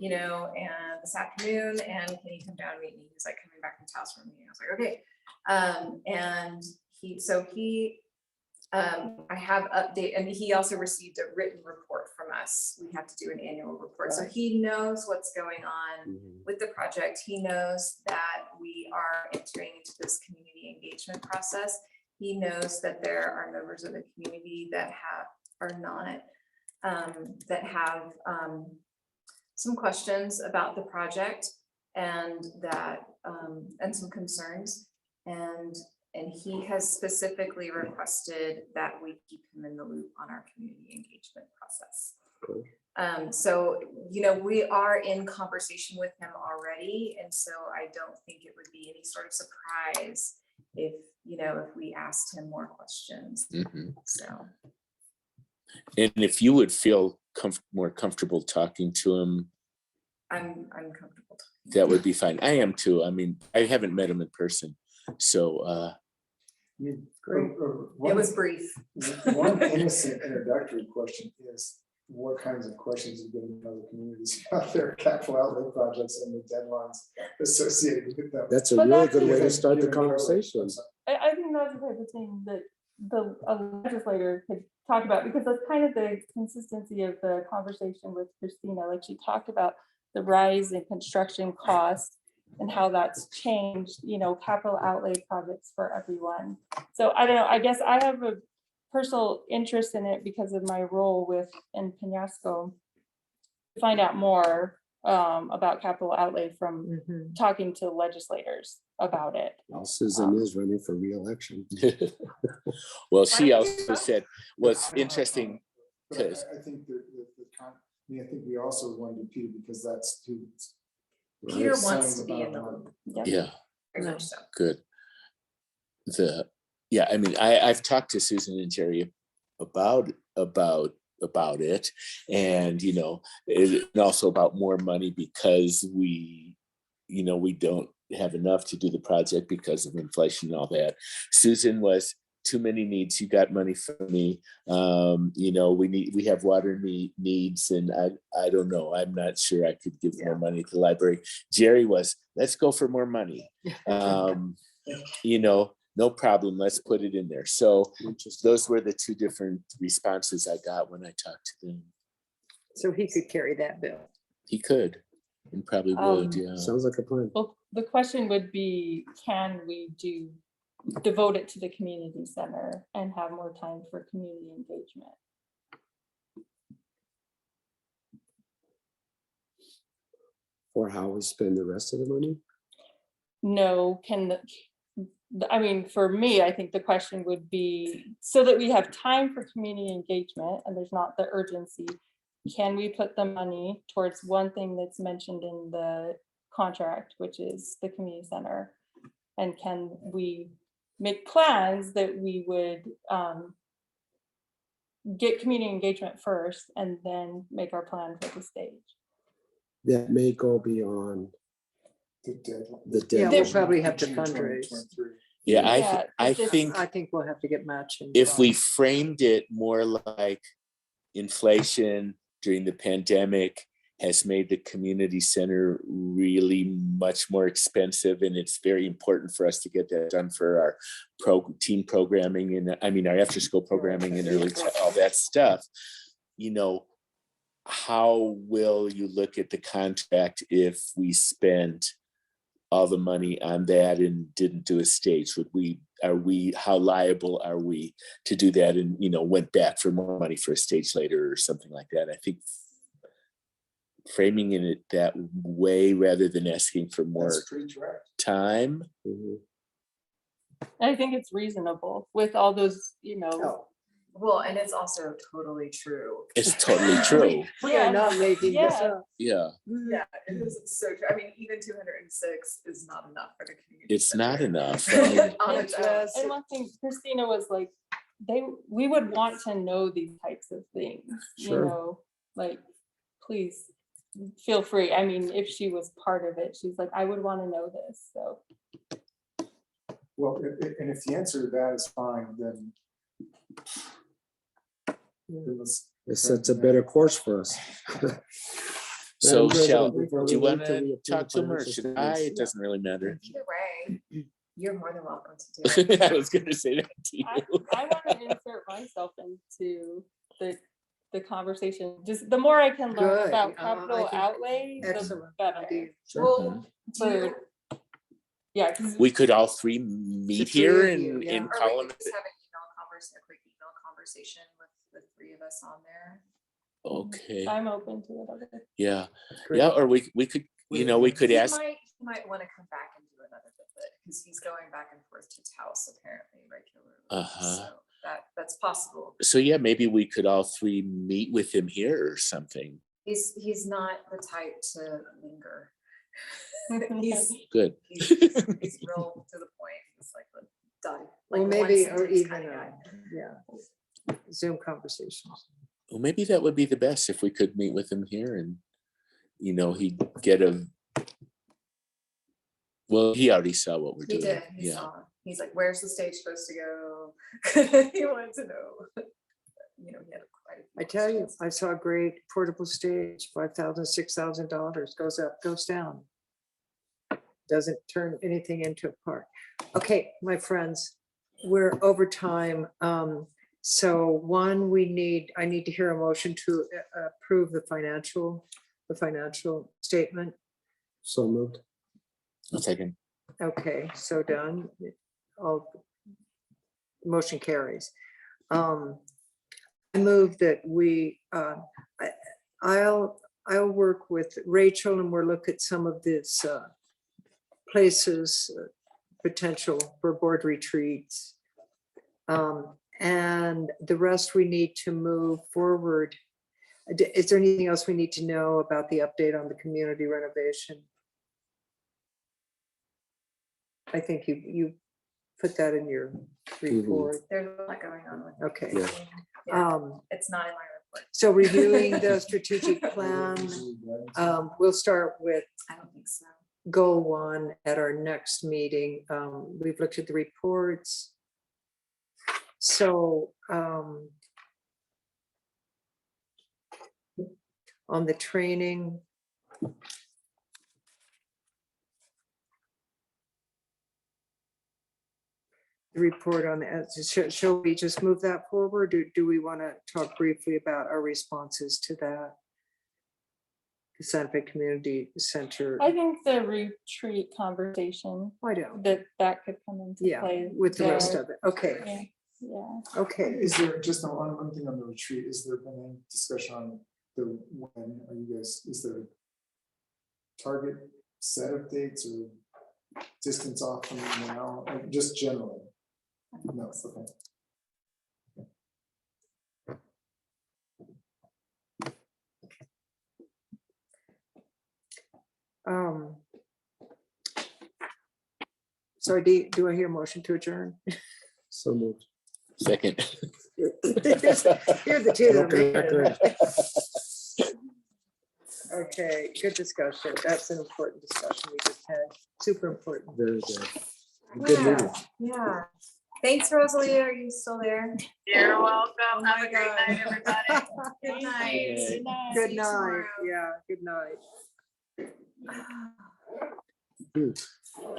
and this afternoon, and can you come down and meet me? He's like coming back from Taos for me. I was like, okay. I have update, and he also received a written report from us. We have to do an annual report. So he knows what's going on Mhm. with the project. He knows that we are entering into this community engagement process. He knows that there are members of the community that have some questions about the project and some concerns. And he has specifically requested that we keep him in the loop on our community engagement process. Cool. So, we are in conversation with him already. And so I don't think it would be any sort of surprise if we asked him more questions. Mhm. So, And if you would feel more comfortable talking to him, I'm comfortable talking. that would be fine. I am too. I mean, I haven't met him in person. So, Great. It was brief. One innocent introductory question is, what kinds of questions you've given other communities about their capital outlay projects and the deadlines associated with them? That's a But really that's good way to Given- start the given COVID. conversation. I think that's the type of thing that a legislator could talk about, because that's kind of the consistency of the conversation with Christina. Like, she talked about the rise in construction costs and how that's changed, capital outlay projects for everyone. So I don't know, I guess I have a personal interest in it because of my role in Penasco, to find out more about capital outlay from Mhm. talking to legislators about it. Well, Susan is running for reelection. well, she Why don't you also vote? said what's interesting, But because I think I think we also want to do Peter because that's students. Peter Right. wants to be in the loop, yeah, very much so. good. I mean, I've talked to Susan and Jerry about it, and and also about more money because we don't have enough to do the project because of inflation and all that. Susan was too many needs. You got money from me. We have water needs, and I don't know. I'm not sure I could give more money to the library. Jerry was, let's go for more money. No problem. Let's put it in there. So those were the two different responses I got when I talked to them. So he could carry that bill. He could and probably would. Yeah. Sounds like a plan. Well, the question would be, can we devote it to the community center and have more time for community engagement? Or how we spend the rest of the money? No, for me, I think the question would be, so that we have time for community engagement and there's not the urgency, can we put the money towards one thing that's mentioned in the contract, which is the community center? And can we make plans that we would get community engagement first and then make our plan for the stage? That may go beyond The deadline. the Yeah, deadline. we'll probably have to June fundraise. 2023. Yeah, I it's just- think I think we'll have to get matching. if we funds. framed it more like inflation during the pandemic has made the community center really much more expensive, and it's very important for us to get that done for our team programming and our after school programming and all that stuff. You know, how will you look at the contract if we spent all the money on that and didn't do a stage? How liable are we to do that and, went back for more money for a stage later or something like that? I think framing it that way rather than asking for more That's pretty direct. time. Mhm. I think it's reasonable with all those, Oh, Well, and it's also totally true. It's totally true. we are not making this Yeah. up. Yeah, Yeah, it is so true. I mean, even 206 is not enough for the community. it's not center. enough. I mean, On And, its own. and one thing Christina was like, we would want to know these types of things, Sure. like, please feel free. I mean, if she was part of it, she's like, I would want to know this, so. Well, and if the answer to that is fine, then let's. It sets a better course for us. So Madam Shell, President, before do you we want move till we to approve talk to him or financial should I? statements? It doesn't really matter. Either way, you're more than welcome to do it. I was gonna say that to you. I want to insert myself into the conversation. Just the more I can learn Good. about I capital think outlay, the Excellent better. idea. Well, do you- For, yeah, 'cause We could all three meet three here of you, and, yeah. and Or we call could them. just have a quick email conversation with the three of us on there. Okay, I'm open to whatever. yeah, Great. yeah, or we could, we could He ask, might want to come back and do another visit because he's going back and forth to Taos apparently regularly. Uh-huh. So that's possible. so yeah, maybe we could all three meet with him here or something. He's not the type to linger. He's Good. he's real to the point. It's like done. Like Well, one maybe, or sentence even, kinda guy. yeah, Zoom conversations. Well, maybe that would be the best if we could meet with him here and, he'd get well, he already saw what we're He doing. did. He Yeah. saw. He's like, "Where's the stage supposed to go?" He wanted to know. He had quite a few I tell you, questions. I saw a great portable stage, $5,000, $6,000, goes up, goes down. Doesn't turn anything into a park. Okay, my friends, we're over time. So I need to hear a motion to approve the financial statement. So moved. I'll take him. Okay, so done. All motion carries. I move that I'll work with Rachel and we'll look at some of this places, potential for board retreats. And the rest we need to move forward. Is there anything else we need to know about the update on the community renovation? I think you put that in your report. There's a lot going on with it. Okay. Yeah. Yeah, it's not in my report. So reviewing the strategic plan, we'll start with I don't think so. goal 1 at our next meeting. We've looked at the reports. So on the training, the report on, shall we just move that forward? Or do we want to talk briefly about our responses to that? The Santa Fe Community Center, I think the retreat conversation, why don't? that could come into Yeah, play. with the rest there. of it. Okay, Yeah. okay. Is there just one thing on the retreat? Is there been any discussion on the when are you guys? Is there a target set of dates or distance off from now? Like, just generally. No, okay. So do I hear a motion to adjourn? So moved. Second. You're the two that are making it. Okay, good discussion. That's an important discussion we just had. super important. Very good. Good Yeah. meeting. Yeah. Thanks, Rosalie. Are you still there? You're welcome. Oh Have my a great God. night, everybody. Good night. Good Good See you night, tomorrow. yeah, good night.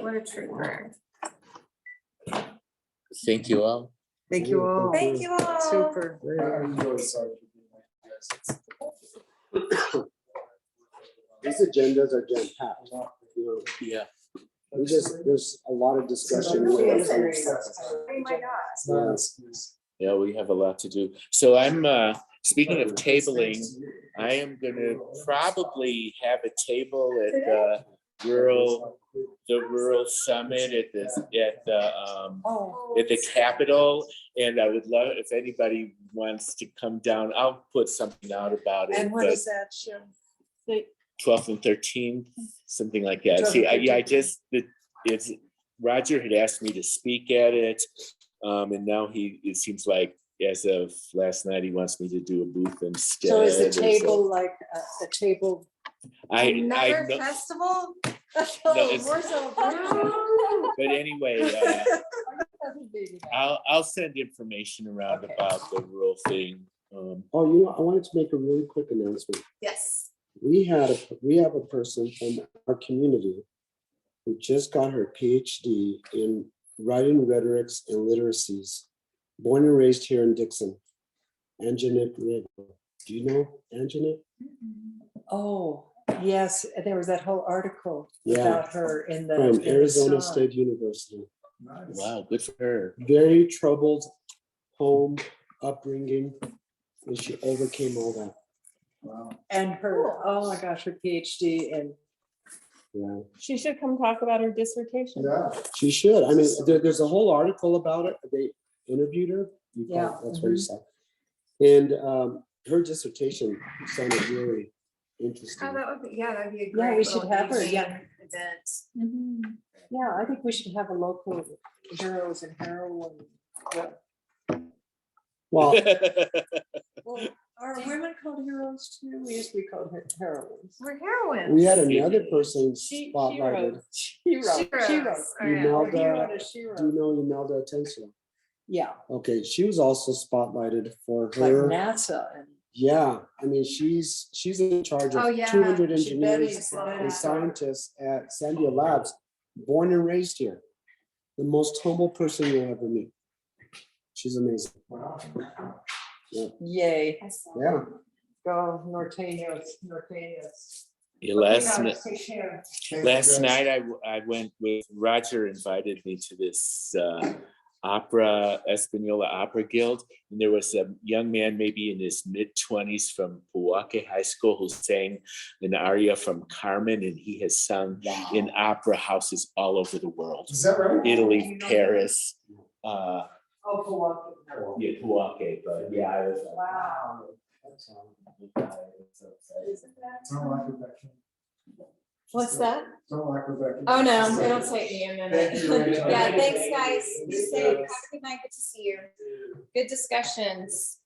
What a trooper. Thank you all. Thank you all. Thank you all. Super. I'm really sorry for being like this. These agendas are jam packed. Yeah. There's a lot of discussion. Oh Yes. my God. It's not an excuse. Yeah, we have a lot to do. So I'm, speaking of tabling, I am gonna probably have a table at the rural summit at the Capitol. And I would love, if anybody wants to come down, I'll put something out about it. And what but is that, Jim? 12th and 13th, something like that. See, it's Roger had asked me to speak at it. And now it seems like as of last night, he wants me to do a booth instead. So is the or so. table like the table? Another know- festival? it's- We're so. But anyway, I'll send information around about the rural thing. Oh, I wanted to make a really quick announcement. Yes. We have a person from our community who just got her PhD in writing rhetorics and literacies, born and raised here in Dixon. Anjanette Rigo. Do you know Anjanette? Oh, yes, there was that whole article Yeah. about her in the. From in the Arizona Sun. State University. Nice. Wow, good for her. Very troubled home upbringing, and she overcame all that. Wow. And her, oh my gosh, her PhD in. Yeah, She should come talk about her dissertation. Yeah. she should. I mean, there's a whole article about it. They interviewed her. Yeah. That's what you said. And her dissertation sounded really interesting. Oh, that would be, yeah, that'd be a Yeah, great. we should little have her, evening yeah. Event. Mhm. Yeah, I think we should have a local heroes and heroines. Well, Well, are women called heroes too? We used to be called heroines. We're heroines. we had another person She spotlighted. wrote. She wrote. Sheroes. Oh, yeah. Imelda, He wrote a she do you wrote. know Imelda Atencio? Yeah, Okay, she was also spotlighted for like her. NASA and. Yeah, I mean, she's in charge Oh, of yeah. 200 She engineers Betty's- and scientists at Sandia Labs, born and raised here. The most humble person you'll ever meet. She's amazing. Yay, Yeah. go Norteños, Norteños. Yeah, Okay, last guys, night, take care. last night I went with Roger, invited me to this opera, Espanola Opera Guild. And there was a young man, maybe in his mid-20s from Pewaukee High School, who sang an aria from Carmen, and he has sung in opera houses all over the world. Is that right? Italy, Paris, Oh, Pewaukee. yeah, Pewaukee, but yeah, I was like, Wow. Don't like Rebecca. What's that? Don't like Rebecca. Oh, no, it'll take me a minute. Thank you, Rachel. Yeah, thanks, guys. Be safe. Have a good night. Good to see you. Good discussions.